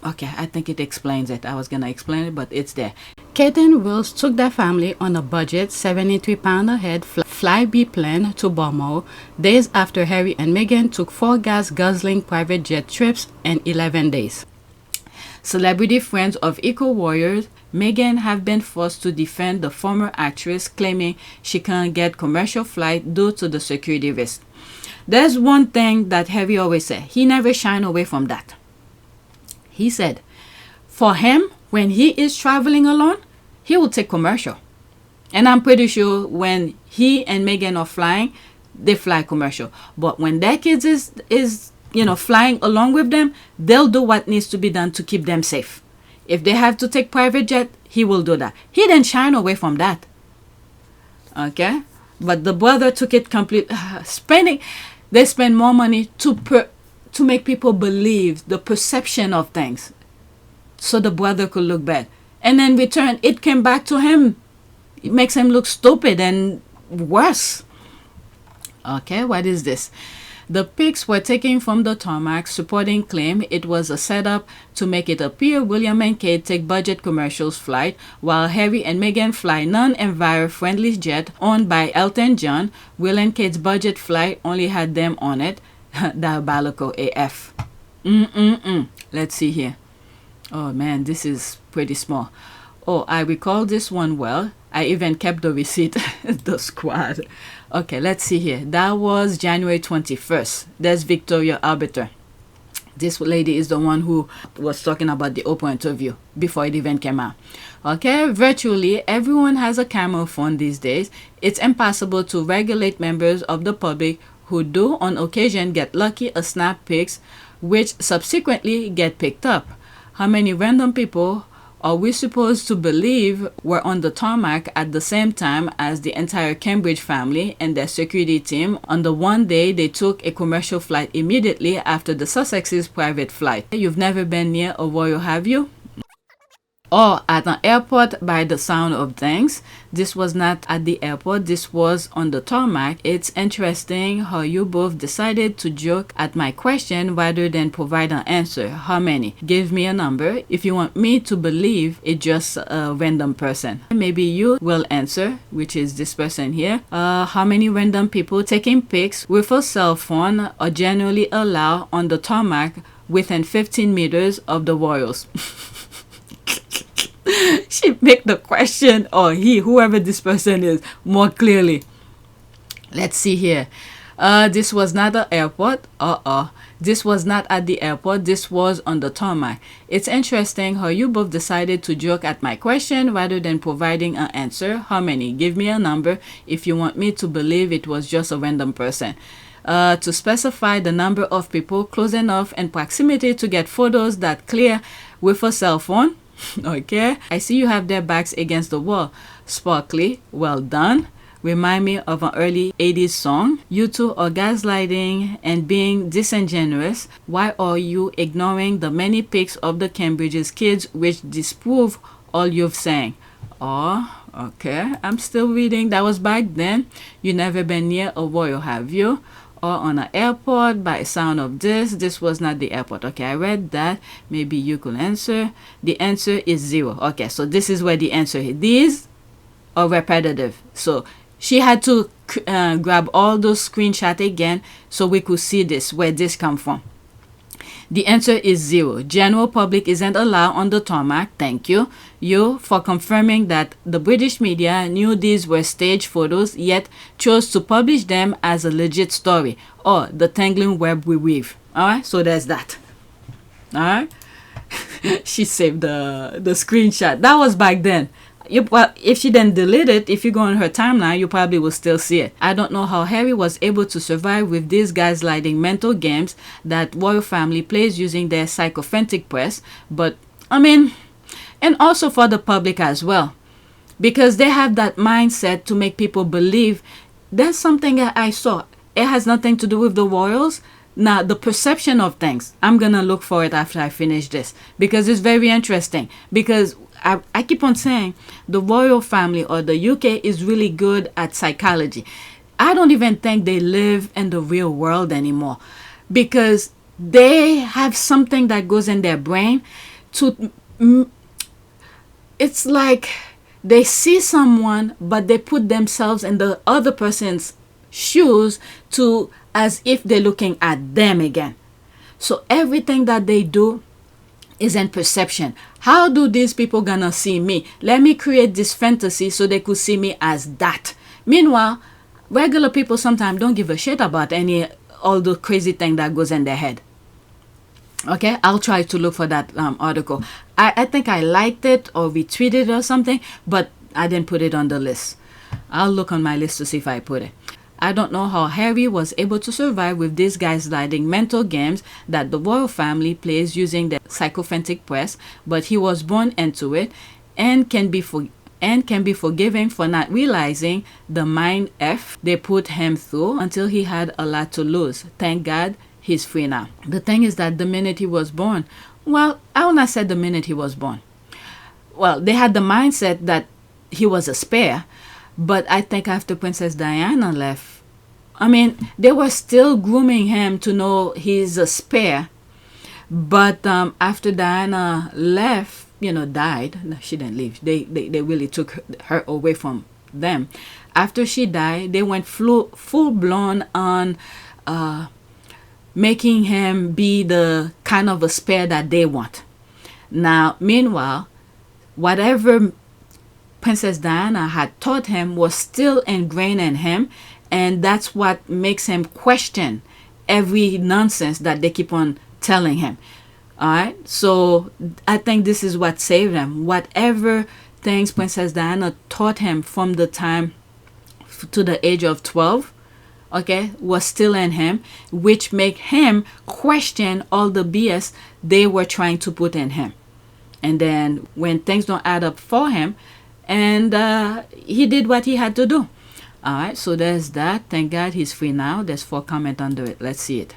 Okay, I think it explains it. I was going to explain it, but it's there. Kate and Wills took their family on a budget £73 a head FlyBe plane to Balmoral days after Harry and Meghan took 4 gas-guzzling private jet trips in 11 days. Celebrity friends of eco-warriors, Meghan have been forced to defend the former actress, claiming she can't get commercial flight due to the security risk. There's one thing that Harry always said. He never shied away from that. He said, for him, when he is traveling alone, he will take commercial. And I'm pretty sure when he and Meghan are flying, they fly commercial. But when their kids is flying along with them, they'll do what needs to be done to keep them safe. If they have to take private jet, he will do that. He didn't shy away from that. Okay? But the brother took it complete. They spend more money to make people believe the perception of things, so the brother could look bad. And in return, it came back to him. It makes him look stupid and worse. Okay, what is this? The pics were taken from the tarmac, supporting claim it was a setup to make it appear William and Kate take budget commercials flight, while Harry and Meghan fly non-enviro-friendly jet owned by Elton John. Will and Kate's budget flight only had them on it. Diabolical AF. Let's see here. Oh man, this is pretty small. Oh, I recall this one well. I even kept the receipt. The squad. Okay, let's see here. That was January 21st. There's Victoria Arbiter. This lady is the one who was talking about the Oprah interview before it even came out. Okay, virtually everyone has a camera phone these days. It's impossible to regulate members of the public who do on occasion get lucky a snap pics, which subsequently get picked up. How many random people are we supposed to believe were on the tarmac at the same time as the entire Cambridge family and their security team on the one day they took a commercial flight immediately after the Sussexes' private flight? You've never been near a royal, have you? Or at an airport by the sound of things. This was not at the airport, this was on the tarmac. It's interesting how you both decided to joke at my question rather than provide an answer. How many? Give me a number if you want me to believe it's just a random person. Maybe you will answer, which is this person here. How many random people taking pics with a cell phone are generally allowed on the tarmac within 15 meters of the royals? She make the question, or he, whoever this person is, more clearly. Let's see here. This was not the airport. This was not at the airport. This was on the tarmac. It's interesting how you both decided to joke at my question rather than providing an answer. How many? Give me a number if you want me to believe it was just a random person. To specify the number of people close enough in proximity to get photos that clear with a cell phone. Okay, I see you have their backs against the wall. Sparkly, well done. Remind me of an early 80s song. You two are gaslighting and being disingenuous. Why are you ignoring the many pics of the Cambridge's kids which disprove all you've saying? Oh, okay, I'm still reading. That was back then. You never been near a royal, have you? Or on an airport by sound of this. This was not the airport. Okay, I read that. Maybe you could answer. The answer is 0. Okay, so this is where the answer is. These are repetitive. So she had to grab all those screenshots again so we could see this, where this come from. The answer is 0. General public isn't allowed on the tarmac. Thank you. You for confirming that the British media knew these were staged photos yet chose to publish them as a legit story. Or the tangling web we weave. Alright, so there's that. Alright. She saved the screenshot. That was back then. Well, if she then delete it, if you go on her timeline, you probably will still see it. I don't know how Harry was able to survive with these gaslighting mental games that royal family plays using their sycophantic press, but I mean, and also for the public as well, because they have that mindset to make people believe. There's something that I saw. It has nothing to do with the royals. Now, the perception of things, I'm gonna look for it after I finish this, because it's very interesting. Because I keep on saying the royal family or the UK is really good at psychology. I don't even think they live in the real world anymore, because they have something that goes in their brain to, it's like they see someone but they put themselves in the other person's shoes to as if they're looking at them again. So everything that they do is in perception. How do these people gonna see me? Let me create this fantasy so they could see me as that. Meanwhile, regular people sometimes don't give a shit about all the crazy thing that goes in their head. Okay, I'll try to look for that article. I think I liked it or retweeted it or something, but I didn't put it on the list. I'll look on my list to see if I put it. I don't know how Harry was able to survive with these gaslighting mental games that the royal family plays using their sycophantic press, but he was born into it and can be forgiven for not realizing the mind F they put him through until he had a lot to lose. Thank God he's free now. The thing is that the minute he was born, well, I will not say the minute he was born. Well, they had the mindset that he was a spare. But I think after Princess Diana left, I mean, they were still grooming him to know he's a spare. But after Diana left, died. No, she didn't leave. They really took her away from them. After she died, they went full blown on making him be the kind of a spare that they want. Now, meanwhile, whatever Princess Diana had taught him was still ingrained in him, and that's what makes him question every nonsense that they keep on telling him. All right, so I think this is what saved him. Whatever things Princess Diana taught him from the time to the age of 12, okay, was still in him, which make him question all the BS they were trying to put in him. And then when things don't add up for him, and he did what he had to do. All right, so there's that. Thank God he's free now. There's 4 comments under it. Let's see it.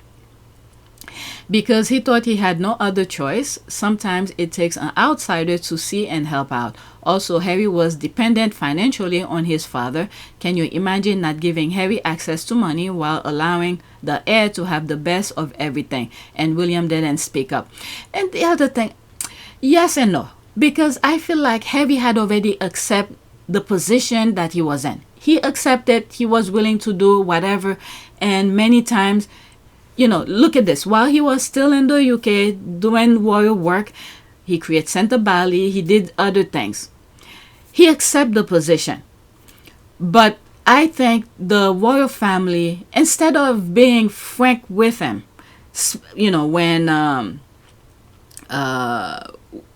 Because he thought he had no other choice. Sometimes it takes an outsider to see and help out. Also, Harry was dependent financially on his father. Can you imagine not giving Harry access to money while allowing the heir to have the best of everything? And William didn't speak up. And the other thing, yes and no. Because I feel like Harry had already accepted the position that he was in. He accepted, he was willing to do whatever. And many times, look at this. While he was still in the UK doing royal work, he created Centre Bali, he did other things. He accepted the position. But I think the royal family, instead of being frank with him,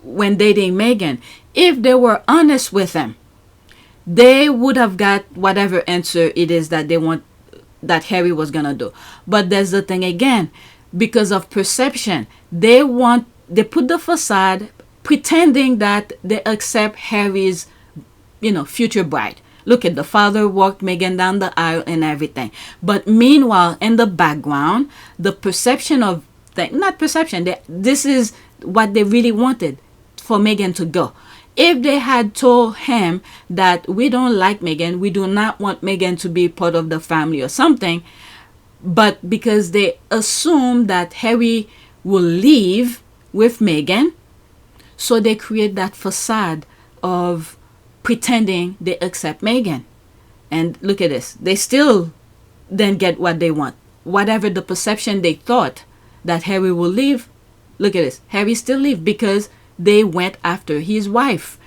when dating Meghan, if they were honest with him, they would have got whatever answer it is that they want, that Harry was gonna do. But there's the thing again, because of perception, they put the facade pretending that they accept Harry's future bride. Look at the father walked Meghan down the aisle and everything. But meanwhile, in the background, the perception of this is what they really wanted, for Meghan to go. If they had told him that we don't like Meghan, we do not want Meghan to be part of the family or something, but because they assume that Harry will leave with Meghan, so they create that facade of pretending they accept Meghan. And look at this. They still then get what they want. Whatever the perception they thought that Harry will leave, look at this. Harry still leave because they went after his wife.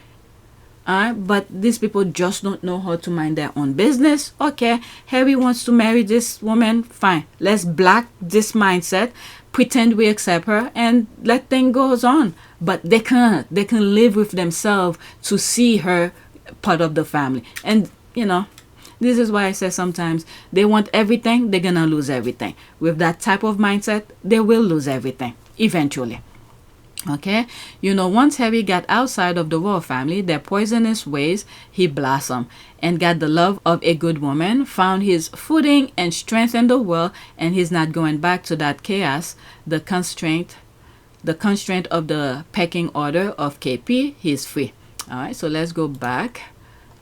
But these people just don't know how to mind their own business. Okay, Harry wants to marry this woman. Fine. Let's block this mindset. Pretend we accept her and let things goes on. But they can't. They can live with themselves to see her part of the family. And, this is why I say sometimes they want everything, they're going to lose everything. With that type of mindset, they will lose everything eventually. Okay, once Harry got outside of the royal family, their poisonous ways, he blossomed and got the love of a good woman, found his footing and strength in the world, and he's not going back to that chaos, the constraint of the pecking order of KP. He's free. All right, so let's go back.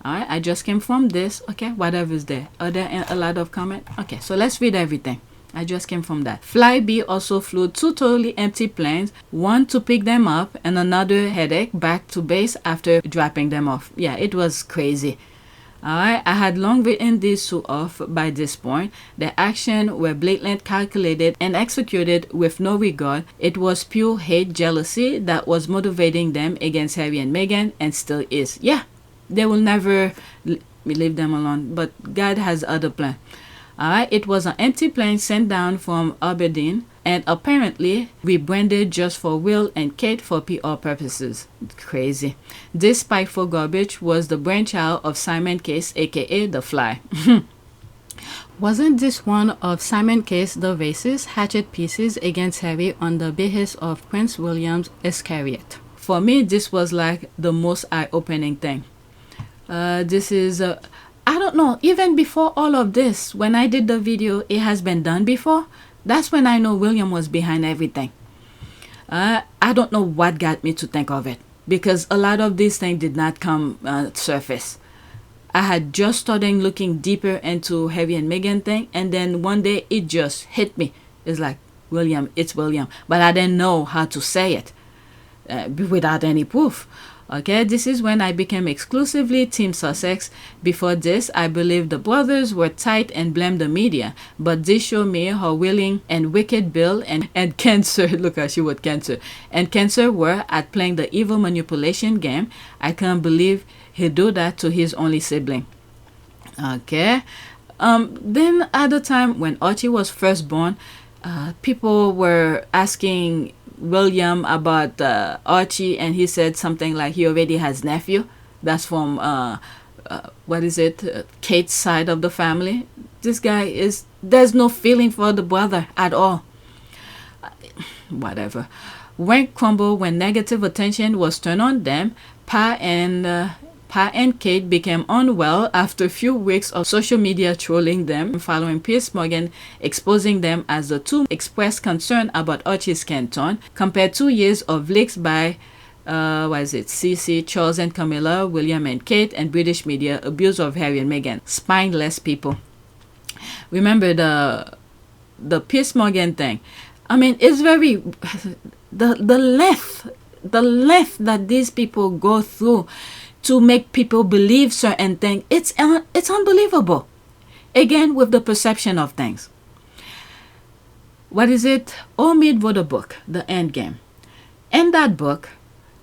All right, I just came from this. Okay, whatever is there. Are there a lot of comments? Okay, so let's read everything. I just came from that. FlyBe also flew 2 totally empty planes, one to pick them up and another headache back to base after dropping them off. Yeah, it was crazy. Alright, I had long written these two off by this point. The actions were blatant, calculated, and executed with no regard. It was pure hate, jealousy that was motivating them against Harry and Meghan, and still is. Yeah, they will never leave them alone, but God has other plans. Alright, it was an empty plane sent down from Aberdeen and apparently rebranded just for Will and Kate for PR purposes. Crazy. This spiteful garbage was the brainchild of Simon Case, aka The Fly. Wasn't this one of Simon Case the racist hatchet pieces against Harry on the behest of Prince William's Iscariot? For me, this was like the most eye-opening thing. This is I don't know, even before all of this, when I did the video, it has been done before. That's when I know William was behind everything. I don't know what got me to think of it, because a lot of these things did not come surface. I had just started looking deeper into Harry and Meghan thing, and then one day it just hit me. It's like, William, it's William. But I didn't know how to say it without any proof. Okay, this is when I became exclusively Team Sussex. Before this, I believed the brothers were tight and blamed the media. But this showed me how willing and wicked Bill and Cancer, look how she was Cancer, and Cancer were at playing the evil manipulation game. I can't believe he do that to his only sibling. Okay, then at the time when Archie was first born, people were asking William about Archie, and he said something like he already has nephew. That's from what is it, Kate's side of the family. This guy there's no feeling for the brother at all. Whatever. Went crumbled when negative attention was turned on them. Pa and Kate became unwell after a few weeks of social media trolling them, following Piers Morgan exposing them as the two expressed concern about Archie's skin tone. Compared 2 years of leaks by CC, Charles and Camilla, William and Kate, and British media abuse of Harry and Meghan. Spineless people. Remember the Piers Morgan thing. I mean, it's very the left that these people go through to make people believe certain things. It's unbelievable. Again, with the perception of things. What is it? Omid wrote a book, The Endgame. In that book,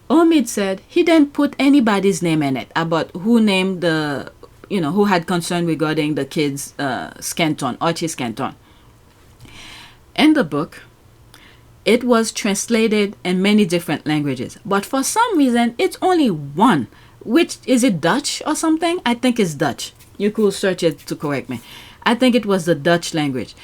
Omid said he didn't put anybody's name in it about who named who had concern regarding the kids' skin tone, Archie's skin tone. In the book, it was translated in many different languages, but for some reason, it's only one. Which, is it Dutch or something? I think it's Dutch. You could search it to correct me. I think it was the Dutch language.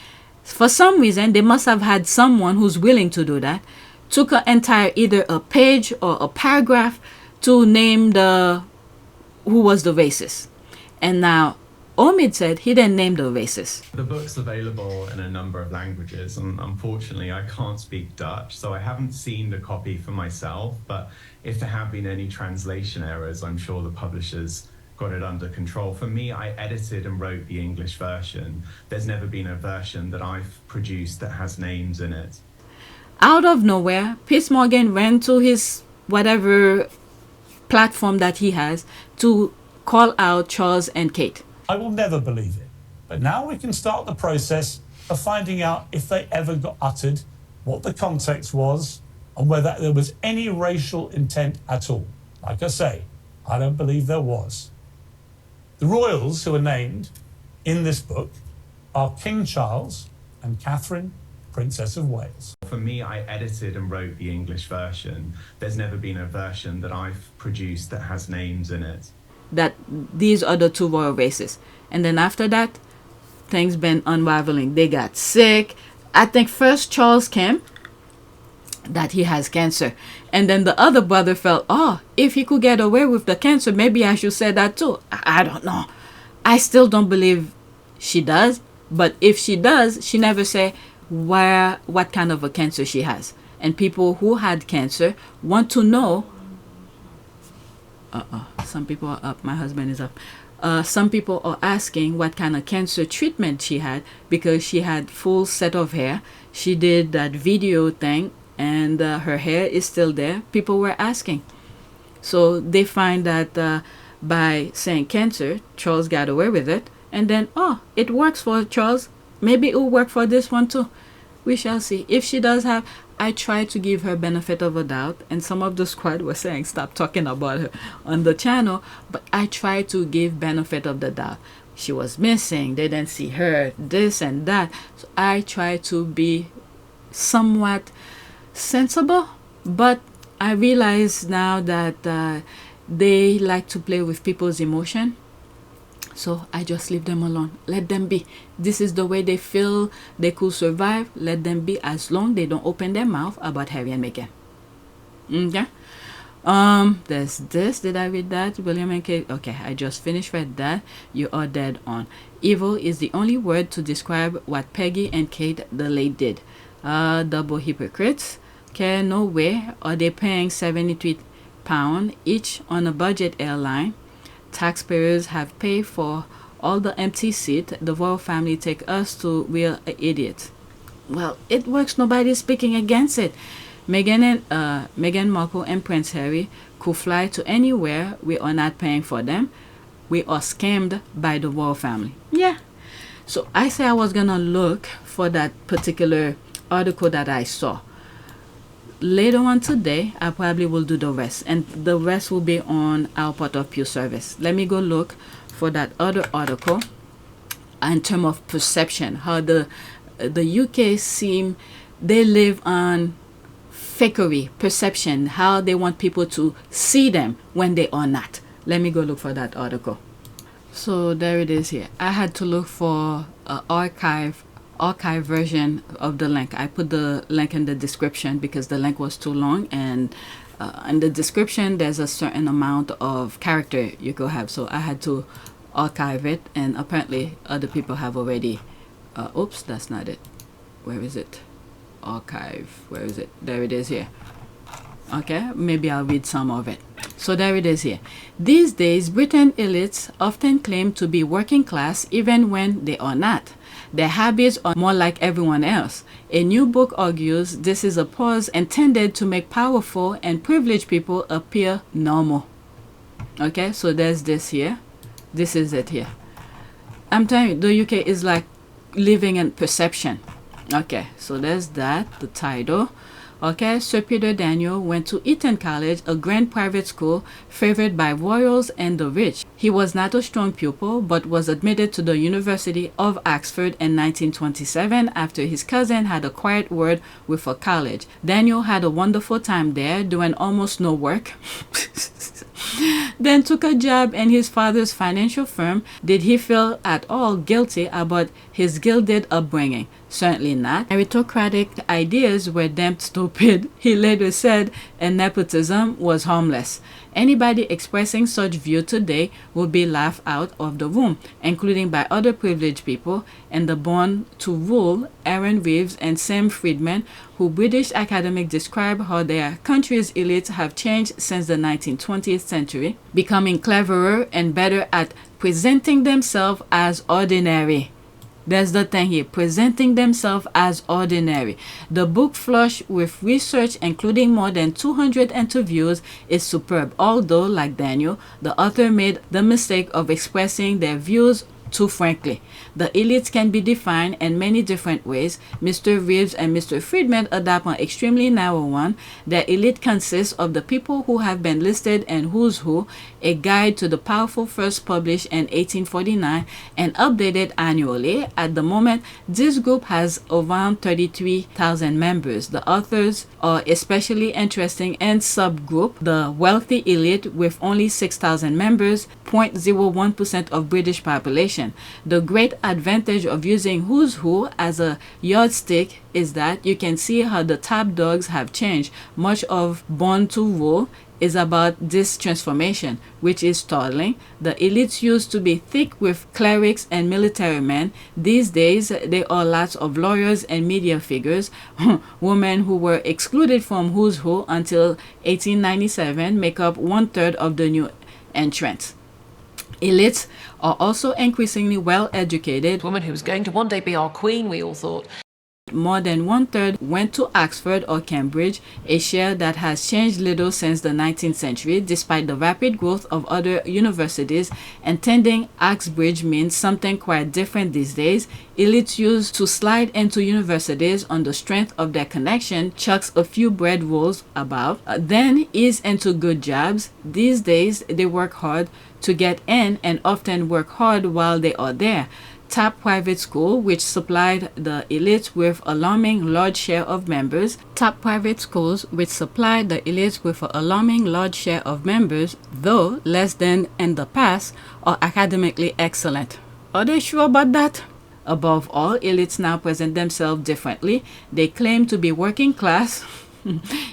For some reason, they must have had someone who's willing to do that. Took an entire, either a page or a paragraph to name who was the racist. And now, Omid said he didn't name the racist. The book's available in a number of languages, and unfortunately I can't speak Dutch, so I haven't seen the copy for myself, but if there have been any translation errors, I'm sure the publishers got it under control. For me, I edited and wrote the English version. There's never been a version that I've produced that has names in it. Out of nowhere, Piers Morgan went to his whatever platform that he has to call out Charles and Kate. I will never believe it. But now we can start the process of finding out if they ever got uttered, what the context was, and whether there was any racial intent at all. Like I say, I don't believe there was. The royals who are named in this book are King Charles and Catherine, Princess of Wales. For me, I edited and wrote the English version. There's never been a version that I've produced that has names in it. That these are the two royal races. And then after that, things been unraveling. They got sick. I think first Charles came, that he has cancer. And then the other brother felt, if he could get away with the cancer, maybe I should say that too. I don't know. I still don't believe she does. But if she does, she never say what kind of a cancer she has. And people who had cancer want to know. Some people are up. My husband is up. Some people are asking what kind of cancer treatment she had, because she had full set of hair. She did that video thing, and her hair is still there. People were asking. So they find that by saying cancer, Charles got away with it. And then, it works for Charles. Maybe it will work for this one too. We shall see. If she does have, I try to give her benefit of a doubt, and some of the squad were saying stop talking about her on the channel, but I try to give benefit of the doubt. She was missing, they didn't see her, this and that. So I try to be somewhat sensible, but I realize now that they like to play with people's emotion. So I just leave them alone. Let them be. This is the way they feel they could survive. Let them be, as long as they don't open their mouth about Harry and Meghan. Okay. There's this. Did I read that? William and Kate. Okay, I just finished read that. You are dead on. Evil is the only word to describe what Peggy and Kate the late did. Double hypocrites. Okay, no way are they paying £73 each on a budget airline taxpayers have paid for all the empty seat. The royal family take us to real idiots. Well, it works. Nobody's speaking against it. Meghan Markle and Prince Harry could fly to anywhere. We are not paying for them. We are scammed by the royal family. Yeah. So I say I was gonna look for that particular article that I saw. Later on today, I probably will do the rest, and the rest will be on our Part of Pew service. Let me go look for that other article in terms of perception, how the UK they live on fakery, perception, how they want people to see them when they are not. Let me go look for that article. So there it is here. I had to look for an archive version of the link. I put the link in the description because the link was too long, and in the description there's a certain amount of character you could have, so I had to archive it, and apparently other people have already oops, that's not it. Where is it? Archive, where is it? There it is here. Okay, maybe I'll read some of it. So there it is here. These days, Britain elites often claim to be working class even when they are not. Their habits are more like everyone else. A new book argues this is a pause intended to make powerful and privileged people appear normal. Okay, so there's this here. This is it here. I'm telling you, the UK is like living in perception. Okay, so there's that, the title. Okay, Sir Peter Daniel went to Eton College, a grand private school favored by royals and the rich. He was not a strong pupil, but was admitted to the University of Oxford in 1927 after his cousin had a quiet word with a college. Daniel had a wonderful time there, doing almost no work. Then took a job in his father's financial firm. Did he feel at all guilty about his gilded upbringing? Certainly not. Aristocratic ideas were damn stupid, he later said, and nepotism was harmless. Anybody expressing such view today would be laughed out of the room, including by other privileged people and the born to rule, Aaron Reeves and Sam Friedman, who British academics describe how their country's elites have changed since the 1920th century, becoming cleverer and better at presenting themselves as ordinary. There's the thing here, presenting themselves as ordinary. The book, flush with research including more than 200 interviews, is superb, although, like Daniel, the author made the mistake of expressing their views too frankly. The elites can be defined in many different ways. Mr. Reeves and Mr. Friedman adopt an extremely narrow one. Their elite consists of the people who have been listed in Who's Who, a guide to the powerful, first published in 1849 and updated annually. At the moment, this group has around 33,000 members. The authors are especially interesting in subgroup, the wealthy elite, with only 6,000 members, 0.01% of British population. The great advantage of using Who's Who as a yardstick is that you can see how the top dogs have changed. Much of Born to Rule is about this transformation, which is startling. The elites used to be thick with clerics and military men. These days, there are lots of lawyers and media figures. Women who were excluded from Who's Who until 1897 make up 1/3 of the new entrants. Elites are also increasingly well educated. Woman who was going to one day be our queen, we all thought. More than 1/3 went to Oxford or Cambridge, a share that has changed little since the 19th century, despite the rapid growth of other universities. Attending Oxbridge means something quite different these days. Elites used to slide into universities on the strength of their connection, chucks a few bread rolls about, then ease into good jobs. These days, they work hard to get in and often work hard while they are there. Top private school, which supplied the elites with alarming large share of members. Top private schools, which supplied the elites with an alarming large share of members, though less than in the past, are academically excellent. Are they sure about that? Above all, elites now present themselves differently. They claim to be working class,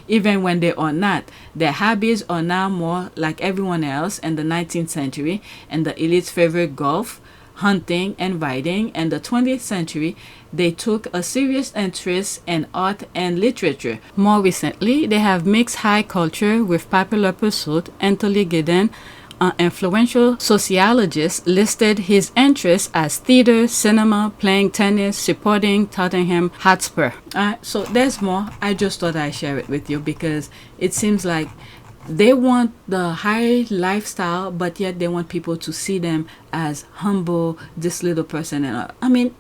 even when they are not. Their hobbies are now more like everyone else in the 19th century, and the elites favored golf, hunting, and riding. In the 20th century, they took a serious interest in art and literature. More recently, they have mixed high culture with popular pursuit, interleaguing an influential sociologist listed his interests as theater, cinema, playing tennis, supporting Tottenham Hotspur. So there's more. I just thought I'd share it with you because it seems like they want the high lifestyle, but yet they want people to see them as humble, this little person. And I mean,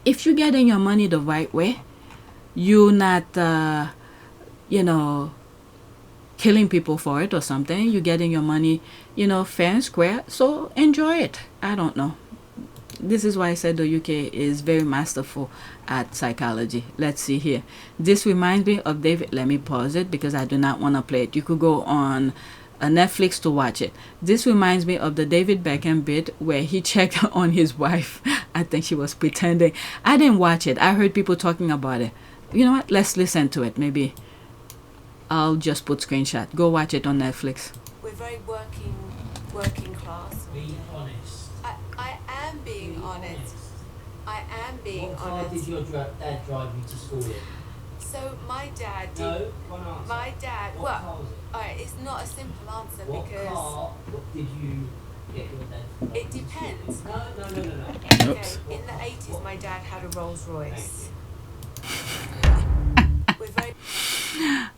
if you're getting your money the right way, you're not, killing people for it or something. You're getting your money, fair and square. So enjoy it. I don't know. This is why I said the UK is very masterful at psychology. Let's see here. This reminds me of David. Let me pause it because I do not want to play it. You could go on Netflix to watch it. This reminds me of the David Beckham bit where he checked on his wife. I think she was pretending. I didn't watch it. I heard people talking about it. You know what? Let's listen to it. Maybe I'll just put screenshot. Go watch it on Netflix. We're very working class. Be honest. I am being honest. I am being What car honest. did your dad drive you to school in? So my dad did. No, one answer. My dad. What Well, car was it? alright, it's not a simple answer What because car did you get your dad to drive it you to school? depends. No. Okay, in the 80s, my dad had a Rolls Royce. We're very.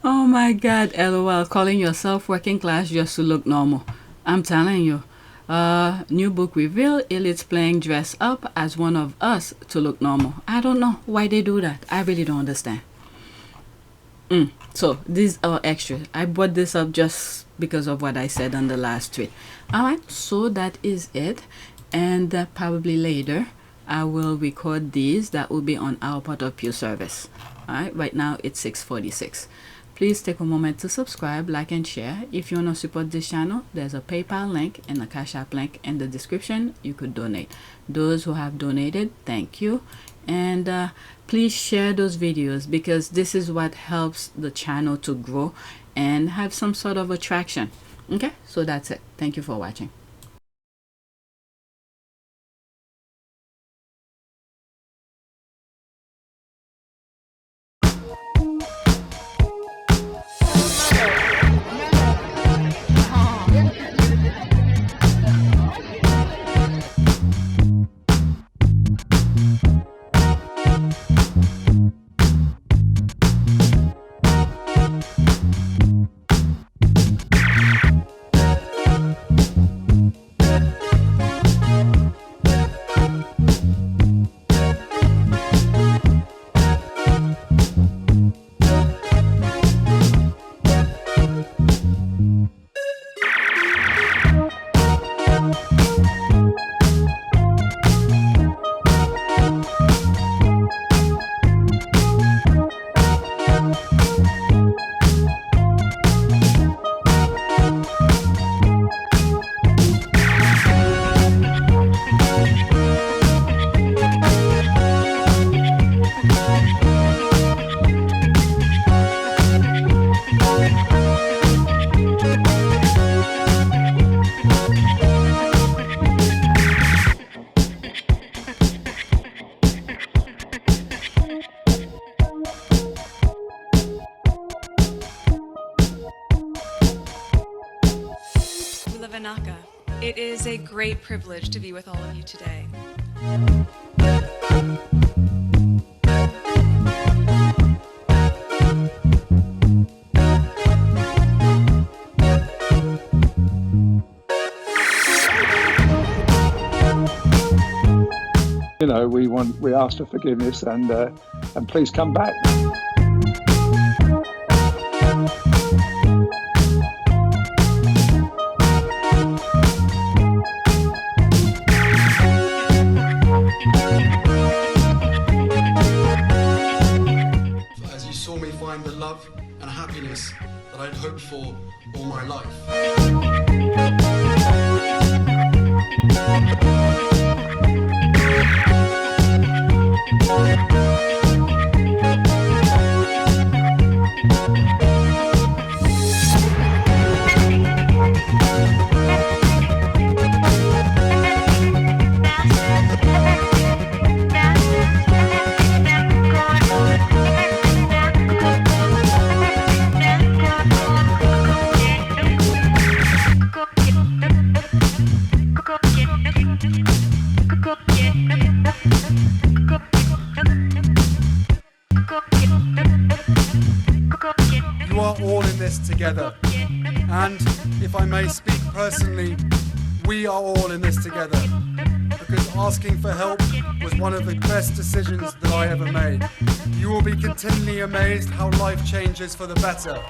Oh my God, LOL, calling yourself working class just to look normal. I'm telling you. New book reveal, elites playing dress up as one of us to look normal. I don't know why they do that. I really don't understand. So these are extra. I brought this up just because of what I said on the last tweet. Alright, so that is it. And probably later I will record these that will be on our Part of Pure service. Alright, right now it's 6:46. Please take a moment to subscribe, like, and share. If you want to support this channel, there's a PayPal link and a Cash App link in the description. You could donate. Those who have donated, thank you. And please share those videos because this is what helps the channel to grow and have some sort of attraction. Okay, so that's it. Thank you for watching. It is a great privilege to be with all of you today. You know, we ask for forgiveness and please come back. As you saw me find the love and happiness that I'd hoped for all my life. all in this together. And if I may speak personally, we are all in this together. Because asking for help was one of the best decisions that I ever made. You will be continually amazed how life changes for the better.